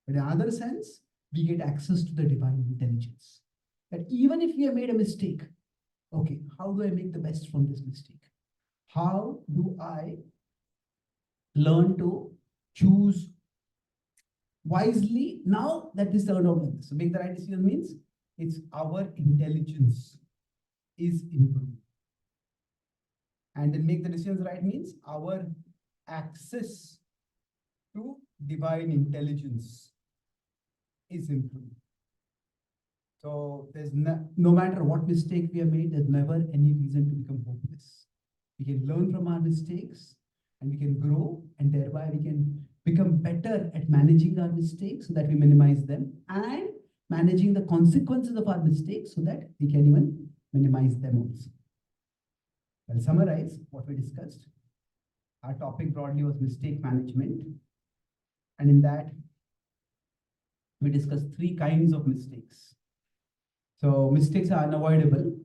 [SPEAKER 1] But in another sense, we get access to the divine intelligence. That even if we have made a mistake, okay, how do I make the best from this mistake? How do I learn to choose wisely now that this turned out like this? So make the right decision means it's our intelligence is improved. And then make the decisions right means our access to divine intelligence is improved. So there's no matter what mistake we have made, there's never any reason to become hopeless. We can learn from our mistakes and we can grow, and thereby we can become better at managing our mistakes so that we minimize them, and managing the consequences of our mistakes so that we can even minimize them also. I'll summarize what we discussed. Our topic broadly was mistake management. And in that, we discussed three kinds of mistakes. So mistakes are unavoidable.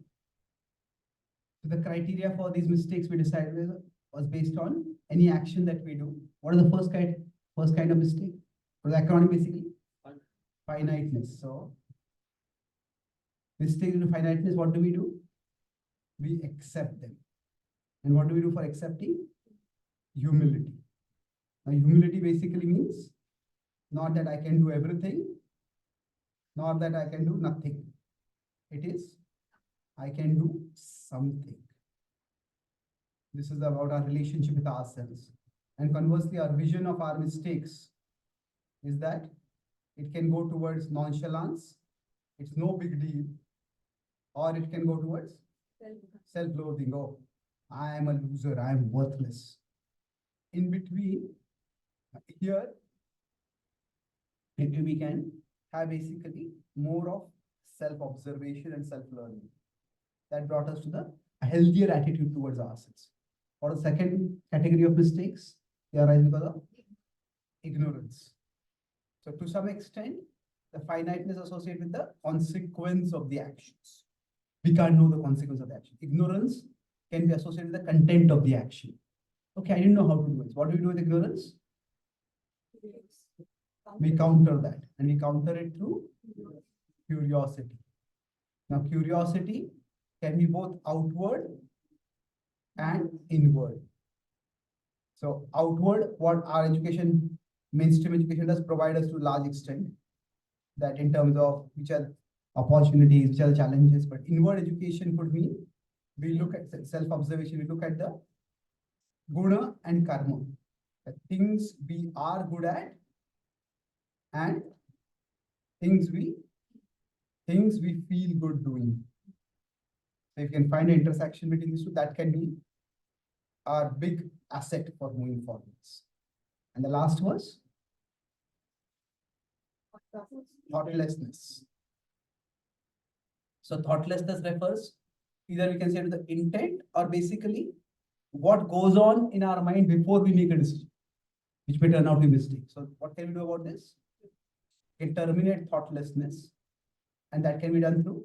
[SPEAKER 1] So the criteria for these mistakes we decided was based on any action that we do. What is the first kind of mistake? For the acronym basically? Finiteness. So mistakes due to finiteness, what do? We accept them. And what do we do for accepting? Humility. Now humility basically means not that I can do everything, nor that I can do nothing. It is, I can do something. This is about our relationship with ourselves. And conversely, our vision of our mistakes is that it can go towards nonchalance, it's no big deal, or it can go towards self-loathing. Oh, I am a loser, I am worthless. In between, here, we can have basically more of self-observation and self-learning. That brought us to the healthier attitude towards ourselves. For the second category of mistakes, they arise because of ignorance. So to some extent, the finiteness associated with the consequence of the actions. We can't know the consequence of the action. Ignorance can be associated with the content of the action. Okay, I didn't know how to do it. What do we do with ignorance? We counter that, and we counter it through curiosity. Now, curiosity can be both outward and inward. So outward, what our education, mainstream education does provide us to a large extent, that in terms of which are opportunities, which are the challenges, but inward education could mean we look at self-observation, we look at the guna and karma, the things we are good at and things we feel good doing. So if you can find an intersection between these two, that can be our big asset for moving forwards. And the last was thoughtlessness. So thoughtlessness refers, either we can say to the intent or basically what goes on in our mind before we make a decision, which may turn out to be a mistake. So what can we do about this? We can terminate thoughtlessness, and that can be done through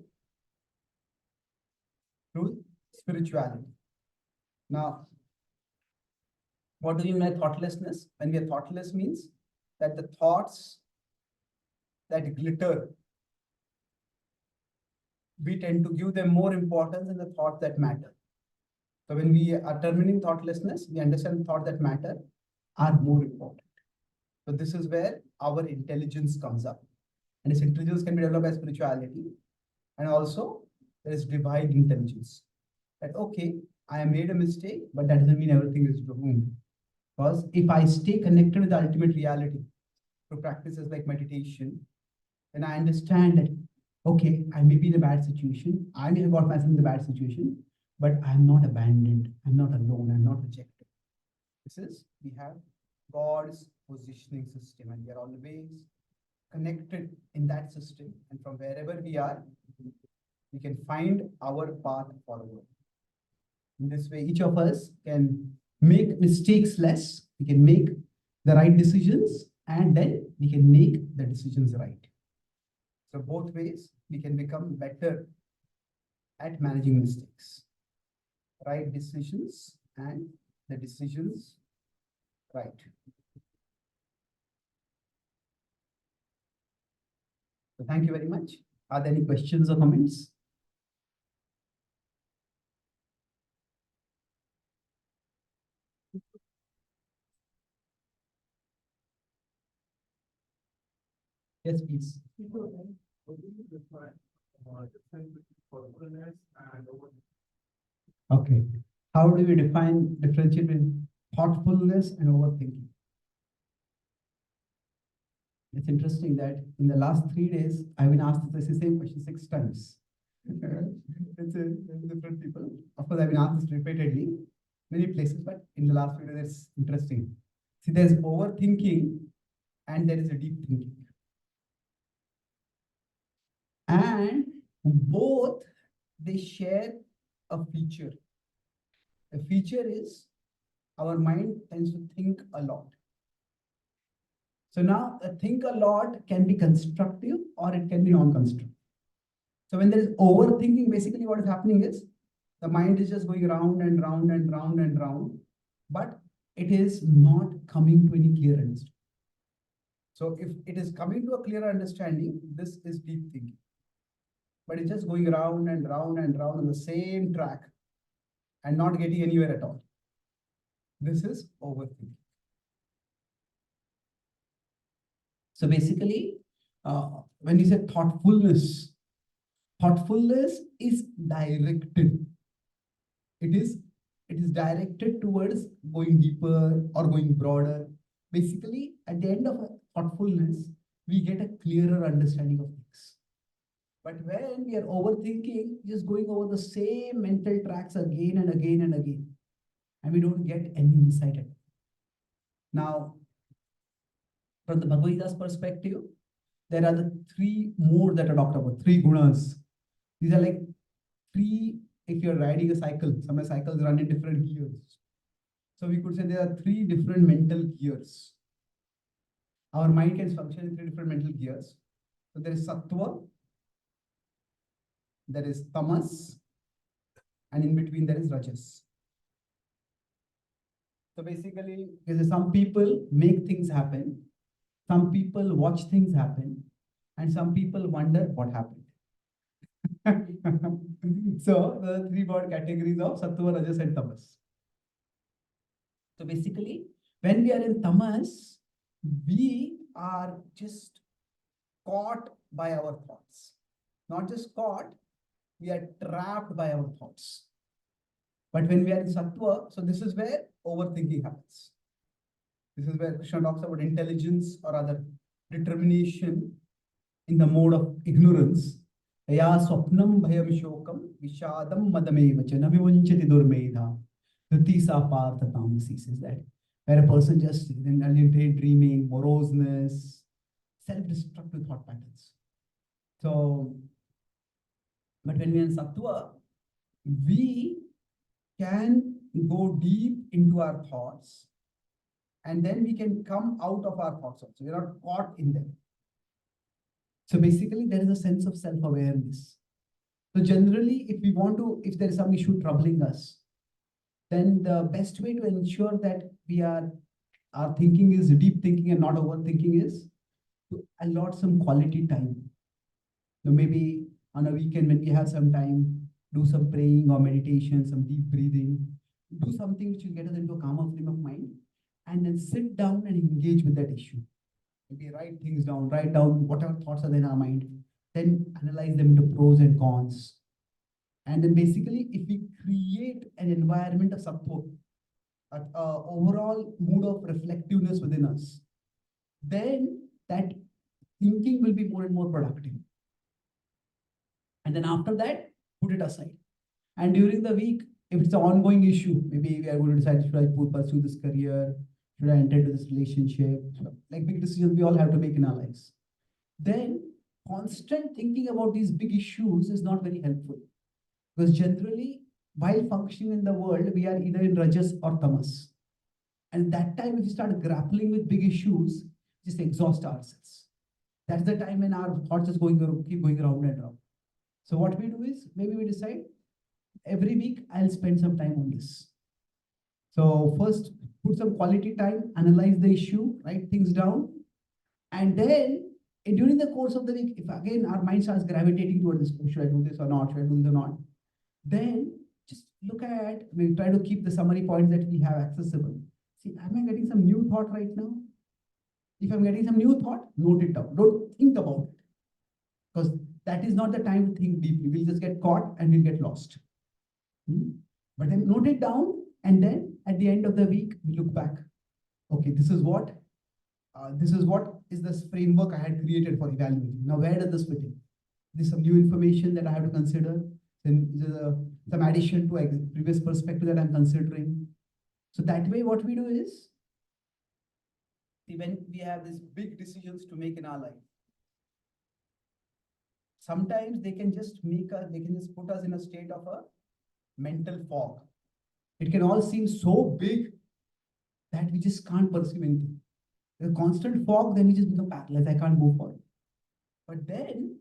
[SPEAKER 1] spirituality. Now, what do we mean by thoughtlessness? When we are thoughtless means that the thoughts that glitter, we tend to give them more importance than the thoughts that matter. So when we are terminating thoughtlessness, we understand thoughts that matter are more important. So this is where our intelligence comes up. And this intelligence can be developed by spirituality. And also there is divine intelligence. That okay, I made a mistake, but that doesn't mean everything is doomed. Because if I stay connected with the ultimate reality through practices like meditation, then I understand that, okay, I may be in a bad situation. I may have got myself in a bad situation, but I'm not abandoned. I'm not alone. I'm not rejected. This is, we have God's positioning system, and we are always connected in that system. And from wherever we are, we can find our path forward. In this way, each of us can make mistakes less. We can make the right decisions, and then we can make the decisions right. So both ways, we can become better at managing mistakes. Right decisions and the decisions right. So thank you very much. Are there any questions or comments? Yes, please. Okay. How do we define differentiate between thoughtfulness and overthinking? It's interesting that in the last 3 days, I've been asked the same question 6 times. It's different people. Of course, I've been asked this repeatedly, many places, but in the last few days, it's interesting. See, there's overthinking and there is a deep thinking. And both, they share a feature. The feature is our mind tends to think a lot. So now think a lot can be constructive or it can be non-constructive. So when there is overthinking, basically what is happening is the mind is just going round and round and round and round, but it is not coming to any clear understanding. So if it is coming to a clear understanding, this is deep thinking. But it's just going round and round and round on the same track and not getting anywhere at all. This is overthinking. So basically, when you say thoughtfulness is directed. It is directed towards going deeper or going broader. Basically, at the end of thoughtfulness, we get a clearer understanding of things. But when we are overthinking, just going over the same mental tracks again and again and again, and we don't get any insight at all. Now, from the Bhagavad Gita's perspective, there are the 3 more that are talked about, 3 gunas. These are like 3, if you're riding a cycle, some cycles run in different gears. So we could say there are 3 different mental gears. Our mind can function in 3 different mental gears. So there is sattva, there is tamas, and in between there is rajas. So basically, some people make things happen, some people watch things happen, and some people wonder what happened. So the three broad categories of sattva, rajas, and tamas. So basically, when we are in tamas, we are just caught by our thoughts. Not just caught, we are trapped by our thoughts. But when we are in sattva, so this is where overthinking happens. This is where Krishna talks about intelligence or other determination in the mode of ignorance. Ya swapnam bhayam shokam vishadam madameva cha navivanchati durmedha. Dritisa partha tamasi says that. Where a person just in daydreaming, moroseness, self-destructive thought patterns. So, but when we are in sattva, we can go deep into our thoughts and then we can come out of our thoughts also. We're not caught in them. So basically, there is a sense of self-awareness. So generally, if we want to, if there is some issue troubling us, then the best way to ensure that our thinking is deep thinking and not overthinking is to allot some quality time. So maybe on a weekend when we have some time, do some praying or meditation, some deep breathing, do something which will get us into a calmer frame of mind, and then sit down and engage with that issue. Maybe write things down, write down whatever thoughts are in our mind, then analyze them into pros and cons. And then basically, if we create an environment of support, an overall mood of reflectiveness within us, then that thinking will be more and more productive. And then after that, put it aside. And during the week, if it's an ongoing issue, maybe we are going to decide, should I pursue this career? Should I enter into this relationship? Like big decisions we all have to make in our lives. Then constant thinking about these big issues is not very helpful. Because generally, while functioning in the world, we are either in rajas or tamas. And that time, if we start grappling with big issues, just exhaust ourselves. That's the time when our thoughts just keep going around and around. So what we do is, maybe we decide every week I'll spend some time on this. So first, put some quality time, analyze the issue, write things down, and then during the course of the week, if again our mind starts gravitating toward this, oh, should I do this or not? Should I do this or not? Then just look at, we try to keep the summary points that we have accessible. See, am I getting some new thought right now? If I'm getting some new thought, note it down. Don't think about it. Because that is not the time to think deeply. We'll just get caught and we'll get lost. But then note it down, and then at the end of the week, we look back. Okay, this is what is this framework I had created for evaluating. Now, where does this fit in? There's some new information that I have to consider. Then some addition to a previous perspective that I'm considering. So that way, what we do is, when we have these big decisions to make in our life, sometimes they can just put us in a state of a mental fog. It can all seem so big that we just can't perceive anything. The constant fog, then we just become paralyzed. I can't move forward. But then,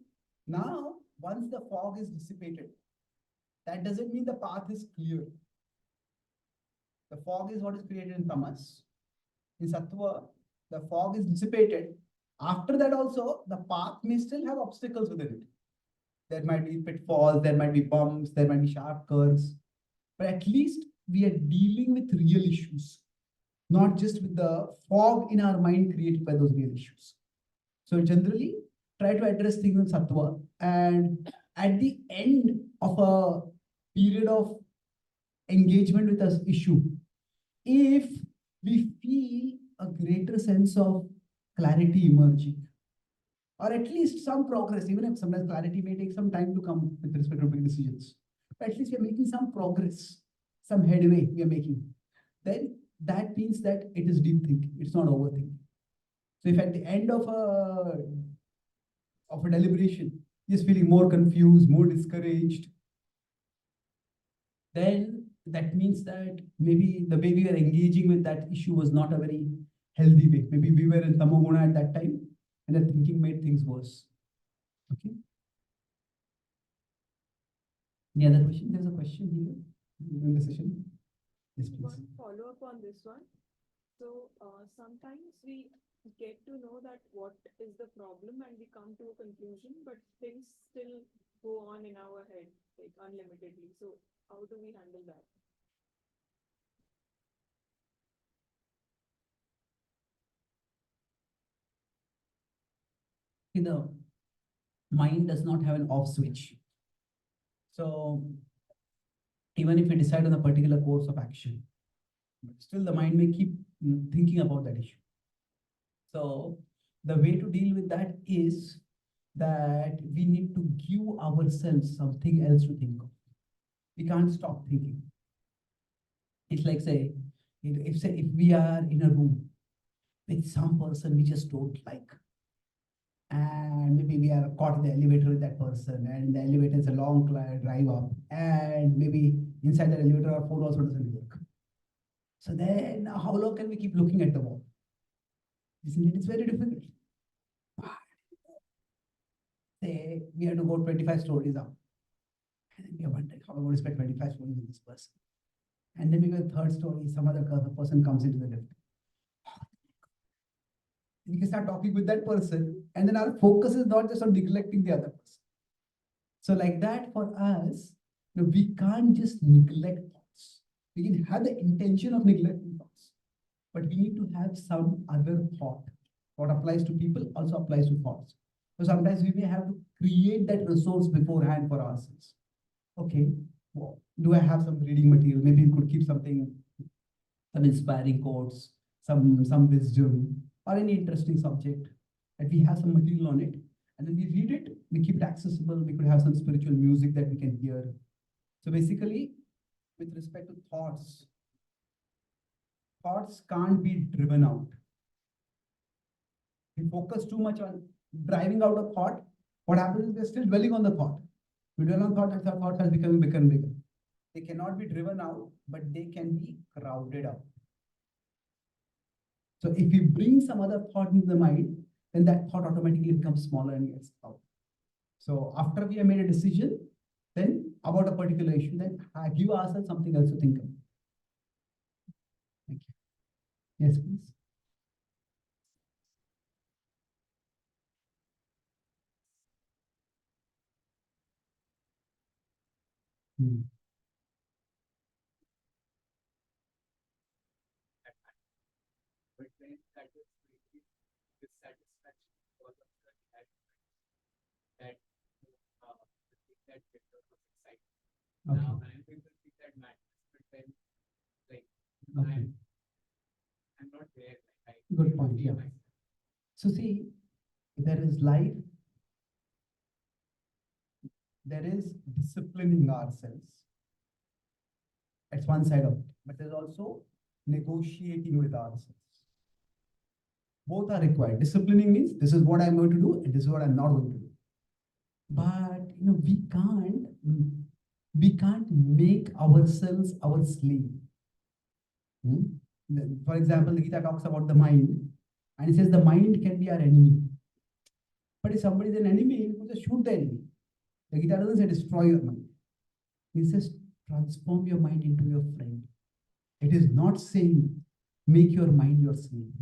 [SPEAKER 1] now, once the fog is dissipated, that doesn't mean the path is clear. The fog is what is created in tamas. In sattva, the fog is dissipated. After that also, the path may still have obstacles within it. There might be pitfalls, there might be bumps, there might be sharp curves. But at least we are dealing with real issues, not just with the fog in our mind created by those real issues. So generally, try to address things in sattva. And at the end of a period of engagement with an issue, if we feel a greater sense of clarity emerging, or at least some progress, even if sometimes clarity may take some time to come with respect to big decisions, but at least we are making some progress, some headway we are making, then that means that it is deep thinking, it's not overthinking. So if at the end of a deliberation, just feeling more confused, more discouraged, then that means that maybe the way we were engaging with that issue was not a very healthy way. Maybe we were in tamoguna at that time, and that thinking made things worse. Okay. Any other question? There's a question here in the session. Yes, please.
[SPEAKER 2] One follow up on this one. So sometimes we get to know that what is the problem and we come to a conclusion, but things still
[SPEAKER 3] go on in our head like unlimitedly. So how do we handle that?
[SPEAKER 1] The mind does not have an off switch. So even if we decide on a particular course of action, still the mind may keep thinking about that issue. So the way to deal with that is that we need to give ourselves something else to think of. We can't stop thinking. It's like say, if we are in a room with some person we just don't like, and maybe we are caught in the elevator with that person, and the elevator is a long drive up, and maybe inside the elevator our phone also doesn't work. So then how long can we keep looking at the wall? Isn't it? It's very difficult. Say we have to go 25 stories up. And then we are wondering how we're going to spend 25 stories with this person. And then we go to the third story, some other person comes into the lift. We can start talking with that person, and then our focus is not just on neglecting the other person. So, like that, for us, we can't just neglect thoughts. We can have the intention of neglecting thoughts, but we need to have some other thought. What applies to people also applies to thoughts. So sometimes we may have to create that resource beforehand for ourselves. Okay, well, do I have some reading material? Maybe we could keep something, some inspiring quotes, some wisdom, or any interesting subject, that we have some material on it, and then we read it, we keep it accessible, we could have some spiritual music that we can hear. So basically, with respect to thoughts, thoughts can't be driven out. We focus too much on driving out a thought. What happens is we're still dwelling on the thought. We dwell on thought as the thought has become bigger and bigger. They cannot be driven out, but they can be crowded out. So if we bring some other thought into the mind, then that thought automatically becomes smaller and gets out. So after we have made a decision, then about a particular issue, then give ourselves something else to think about. Thank you. Yes, please. Hmm.
[SPEAKER 4] But then that was really dissatisfaction because of the that the thing that Victor was excited.
[SPEAKER 1] Okay.
[SPEAKER 4] Now I'm able to see that matters, but then like
[SPEAKER 1] Okay.
[SPEAKER 4] I'm not there. Like I
[SPEAKER 1] Good
[SPEAKER 4] feel
[SPEAKER 1] point. Yeah.
[SPEAKER 4] myself.
[SPEAKER 1] So see, there is life, there is disciplining ourselves. That's one side of it. But there's also negotiating with ourselves. Both are required. Disciplining means this is what I'm going to do and this is what I'm not going to do. But we can't make ourselves our slave. For example, the Gita talks about the mind, and it says the mind can be our enemy. But if somebody is an enemy, you can just shoot the enemy. The Gita doesn't say destroy your mind. It says transform your mind into your friend. It is not saying make your mind your slave.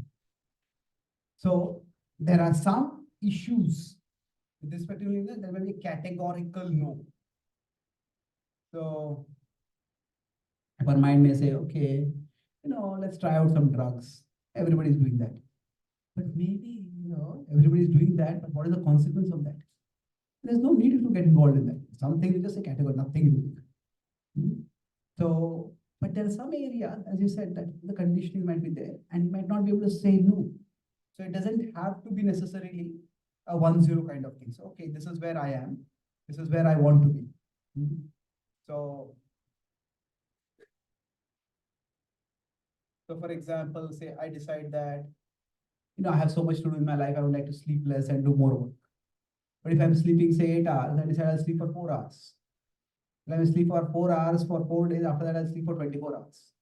[SPEAKER 1] So there are some issues with this particular, there will be a categorical no. So our mind may say, okay, let's try out some drugs. Everybody's doing that. But maybe, everybody's doing that, but what is the consequence of that? There's no need to get involved in that. Something is just a category, nothing doing. So, but there are some areas, as you said, that the conditioning might be there and you might not be able to say no. So it doesn't have to be necessarily a 1-0 kind of thing. So, okay, this is where I am. This is where I want to be. So for example, say I decide that, I have so much to do in my life, I would like to sleep less and do more work. But if I'm sleeping, say 8 hours, I decide I'll sleep for 4 hours. If I sleep for 4 hours for 4 days, after that I'll sleep for 24 hours.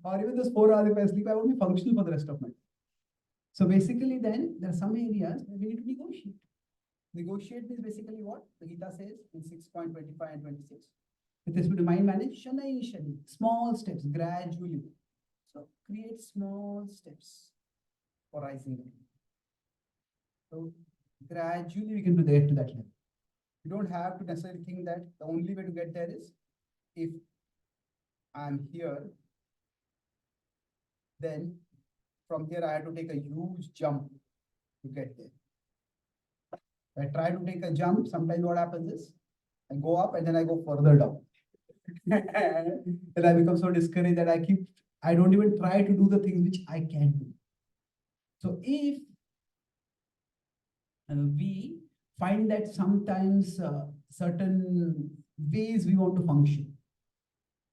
[SPEAKER 1] Or even those 4 hours, if I sleep, I won't be functional for the rest of my life. So basically then, there are some areas where we need to negotiate. Negotiate means basically what? The Gita says in 6.25 and 26. With respect to mind manage, initially, small steps, gradually. So create small steps for rising. So gradually we can do that to that level. You don't have to necessarily think that the only way to get there is if I'm here, then from here I had to take a huge jump to get there. I try to take a jump, sometimes what happens is I go up and then I go further down. And I become so discouraged that I don't even try to do the things which I can do. So if we find that sometimes certain ways we want to function,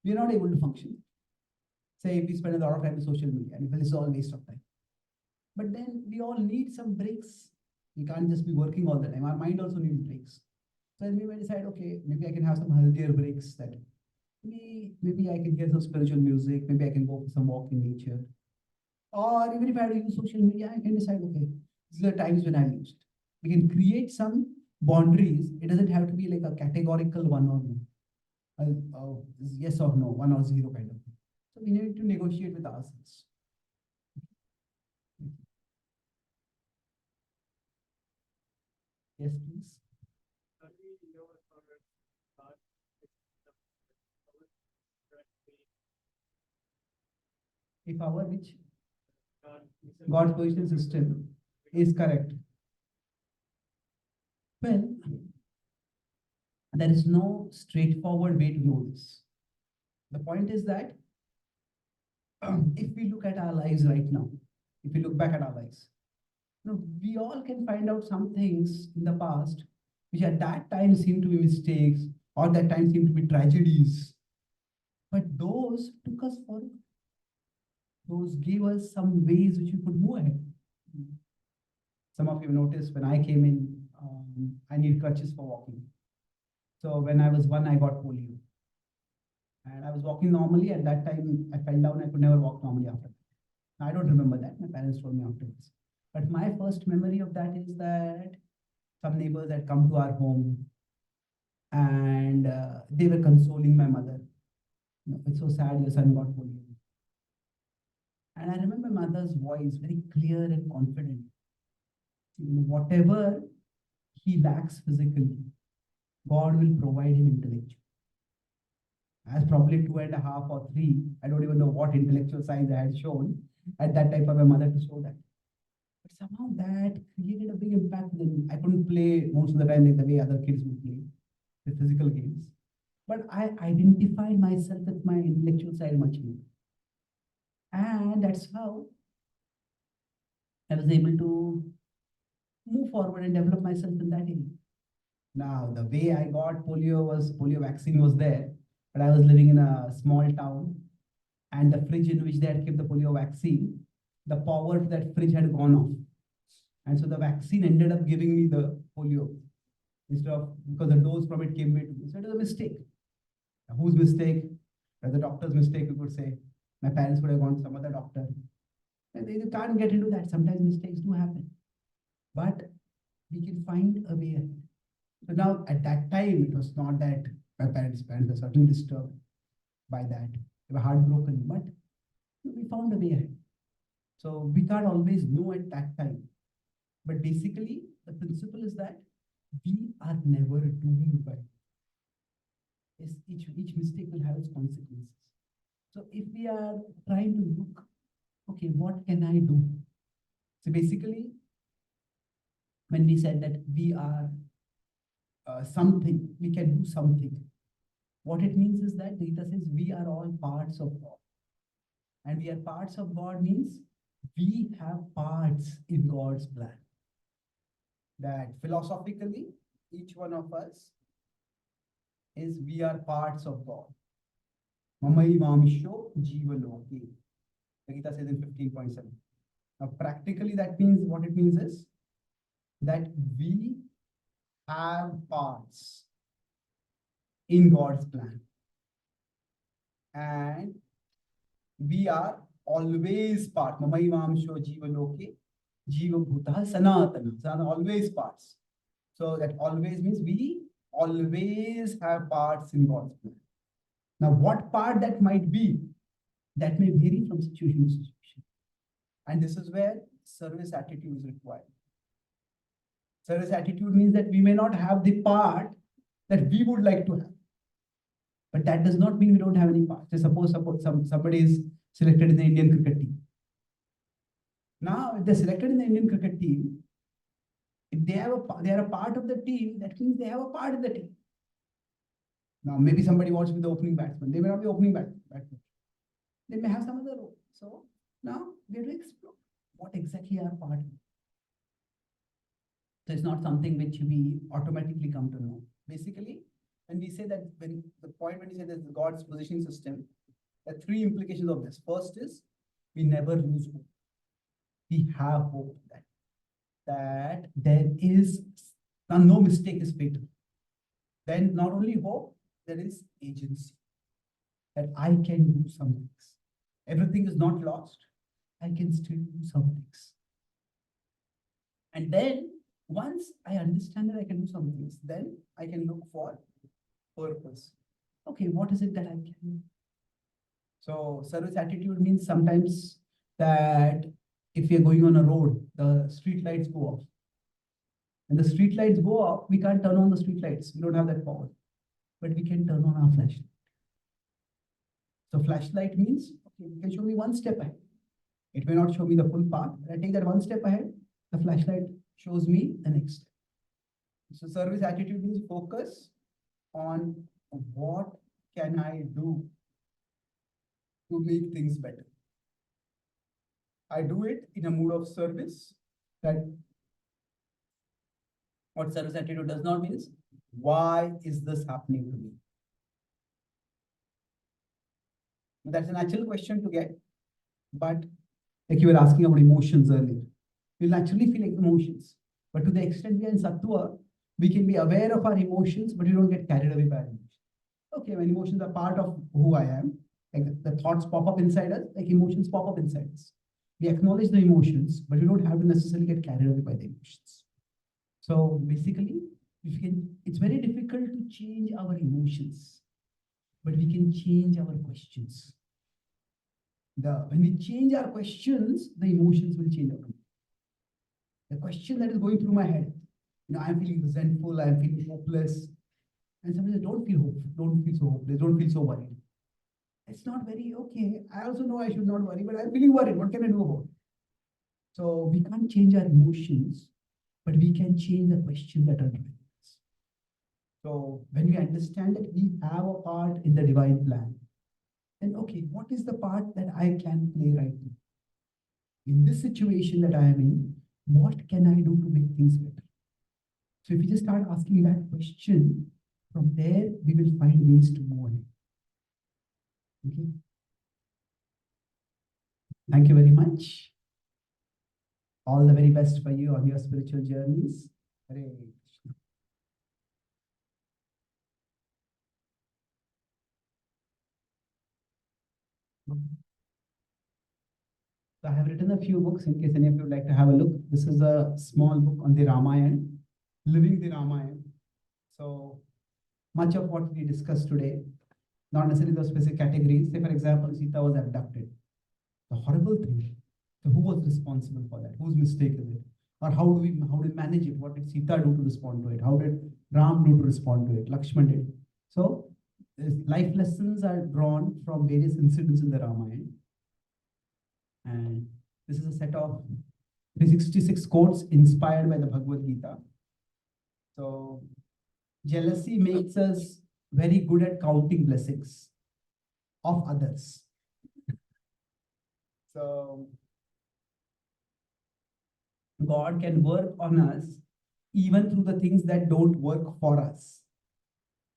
[SPEAKER 1] we are not able to function. Say if we spend a lot of time on social media and it's all waste of time. But then we all need some breaks. We can't just be working all the time. Our mind also needs breaks. So then we might decide, okay, maybe I can have some healthier breaks that maybe I can hear some spiritual music, maybe I can go for some walk in nature. Or even if I have to use social media, I can decide, okay, these are the times when I use it. We can create some boundaries. It doesn't have to be like a categorical one or no. Yes or no, 1 or 0 kind of thing. So we need to negotiate with ourselves. Yes, please. If our which God's position system is correct, well, there is no straightforward way to know this. The point is that if we look at our lives right now, if we look back at our lives, we all can find out some things in the past which at that time seemed to be mistakes or that time seemed to be tragedies. But those took us forward. Those gave us some ways which we could move ahead. Some of you noticed when I came in, I need crutches for walking. So when I was 1, I got polio. And I was walking normally. At that time, I fell down. I could never walk normally after that. I don't remember that. My parents told me afterwards. But my first memory of that is that some neighbors had come to our home and they were consoling my mother. It's so sad your son got polio. And I remember mother's voice very clear and confident. Whatever he lacks physically, God will provide him intellectually. As probably 2.5 or 3, I don't even know what intellectual science I had shown at that time for my mother to show that. But somehow that created a big impact within me. I couldn't play most of the time like the way other kids would play the physical games. But I identified myself with my intellectual side much more. And that's how I was able to move forward and develop myself in that area. Now, the way I got polio vaccine was there, but I was living in a small town and the fridge in which they had kept the polio vaccine, the power to that fridge had gone off. And so the vaccine ended up giving me the polio instead of, because the dose from it came to me. So it was a mistake. Now, whose mistake? The doctor's mistake, we could say. My parents would have gone to some other doctor. And they can't get into that. Sometimes mistakes do happen. But we can find a way ahead. So now at that time, it was not that my parents were certainly disturbed by that. They were heartbroken, but we found a way ahead. So we can't always know at that time. But basically, the principle is that we are never doomed by it. Yes, each mistake will have its consequences. So if we are trying to look, okay, what can I do? So basically, when we said that we are something, we can do something. What it means is that the Gita says we are all parts of God. And we are parts of God means we have parts in God's plan. That philosophically, each one of us is we are parts of God. Mamaivamsho jivaloke. The Gita says in 15.7. Now, practically, that means what it means is that we have parts in God's plan. And we are always part. Mamaivamsho jivaloke. Jiva bhuta sanatana. Sanatana, always parts. So that always means we always have parts in God's plan. Now, what part that might be, that may vary from situation to situation. And this is where service attitude is required. Service attitude means that we may not have the part that we would like to have. But that does not mean we don't have any part. So suppose somebody is selected in the Indian cricket team. Now, if they're selected in the Indian cricket team, if they are a part of the team, that means they have a part in the team. Now, maybe somebody wants to be the opening batsman. They may not be opening batsman. They may have some other role. So now we have to explore what exactly our part is. So it's not something which we automatically come to know. Basically, when we say that, when you say that God's positioning system, there are three implications of this. First is we never lose hope. We have hope that there is no mistake is fatal. Then not only hope, there is agency. That I can do some things. Everything is not lost. I can still do some things. And then once I understand that I can do some things, then I can look for purpose. Okay, what is it that I can do? So service attitude means sometimes that if we are going on a road, the street lights go off. And the street lights go off, we can't turn on the street lights. We don't have that power. But we can turn on our flashlight. So flashlight means, okay, you can show me one step ahead. It may not show me the full path, but I take that one step ahead, the flashlight shows me the next step. So service attitude means focus on what can I do to make things better. I do it in a mood of service. That what service attitude does not mean is, why is this happening to me? That's a natural question to get, but like you were asking about emotions earlier, we'll naturally feel like emotions, but to the extent we are in Sattva, we can be aware of our emotions, but we don't get carried away by our emotions. Okay, when emotions are part of who I am, like the thoughts pop up inside us, like emotions pop up inside us. We acknowledge the emotions, but we don't have to necessarily get carried away by the emotions. So basically, it's very difficult to change our emotions, but we can change our questions. When we change our questions, the emotions will change. The question that is going through my head, I'm feeling resentful, I'm feeling hopeless. And somebody says, don't feel hopeful, don't feel so hopeless, don't feel so worried. It's not very okay. I also know I should not worry, but I'm feeling worried. What can I do about it? So we can't change our emotions, but we can change the question that are given us. So when we understand that we have a part in the divine plan, then okay, what is the part that I can play right now? In this situation that I am in, what can I do to make things better? So if we just start asking that question, from there we will find ways to move ahead. Okay. Thank you very much. All the very best for you on your spiritual journeys. Hare Krishna. So I have written a few books in case any of you would like to have a look. This is a small book on the Ramayana, living the Ramayana. So much of what we discussed today, not necessarily those specific categories. Say, for example, Sita was abducted. The horrible thing. So who was responsible for that? Whose mistake is it? Or how do we manage it? What did Sita do to respond to it? How did Ram do to respond to it? Lakshman did. So life lessons are drawn from various incidents in the Ramayana. And this is a set of 366 quotes inspired by the Bhagavad Gita. So jealousy makes us very good at counting blessings of others. So God can work on us even through the things that don't work for us.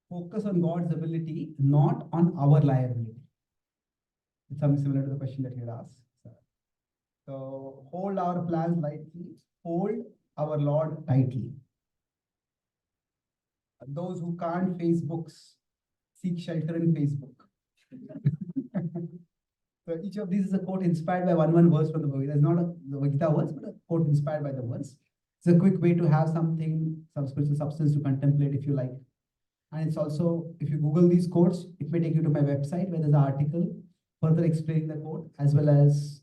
[SPEAKER 1] Focus on God's ability, not on our liability. It's something similar to the question that you had asked. So hold our plans lightly, hold our Lord tightly. Those who can't face books, seek shelter in Facebook. So each of these is a quote inspired by one verse from the Bhagavad Gita. It's not the Gita verse, but a quote inspired by the verse. It's a quick way to have something, some spiritual substance to contemplate if you like. And it's also, if you Google these quotes, it may take you to my website where there's an article further explaining the quote as well as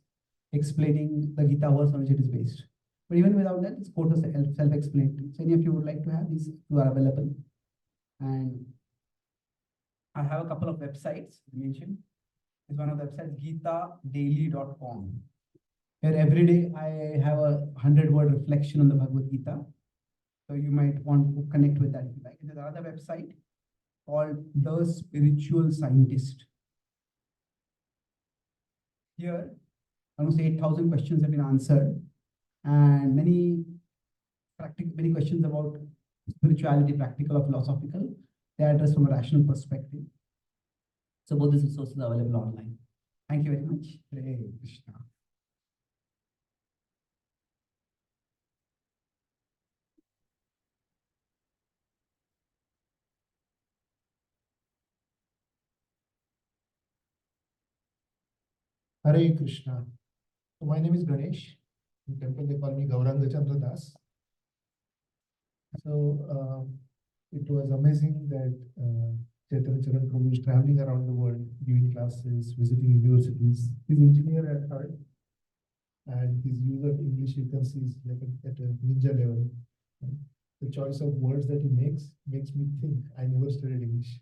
[SPEAKER 1] explaining the Gita verse on which it is based. But even without that, this course is self-explanatory. So any of you would like to have these, you are available. And I have a couple of websites to mention. Is one of the websites, geetadaily.com. Here every day I have a 100-word reflection on the Bhagavad Gita. So you might want to connect with that if you like. There's another website called The Spiritual Scientist. Here, almost 8,000 questions have been answered, and many questions about spirituality, practical or philosophical, they are addressed from a rational perspective. So both these resources are available online. Thank you very much. Hare Krishna.
[SPEAKER 5] Hare Krishna. So my name is Ganesh. In temple they call me Gauranga Chandra Das. So it was amazing that Chaitanya Charan Prabhu is traveling around the world, giving classes, visiting universities. He's engineer at heart, and his use of English you can see is like at a ninja level. The choice of words that he makes me think. I never studied English.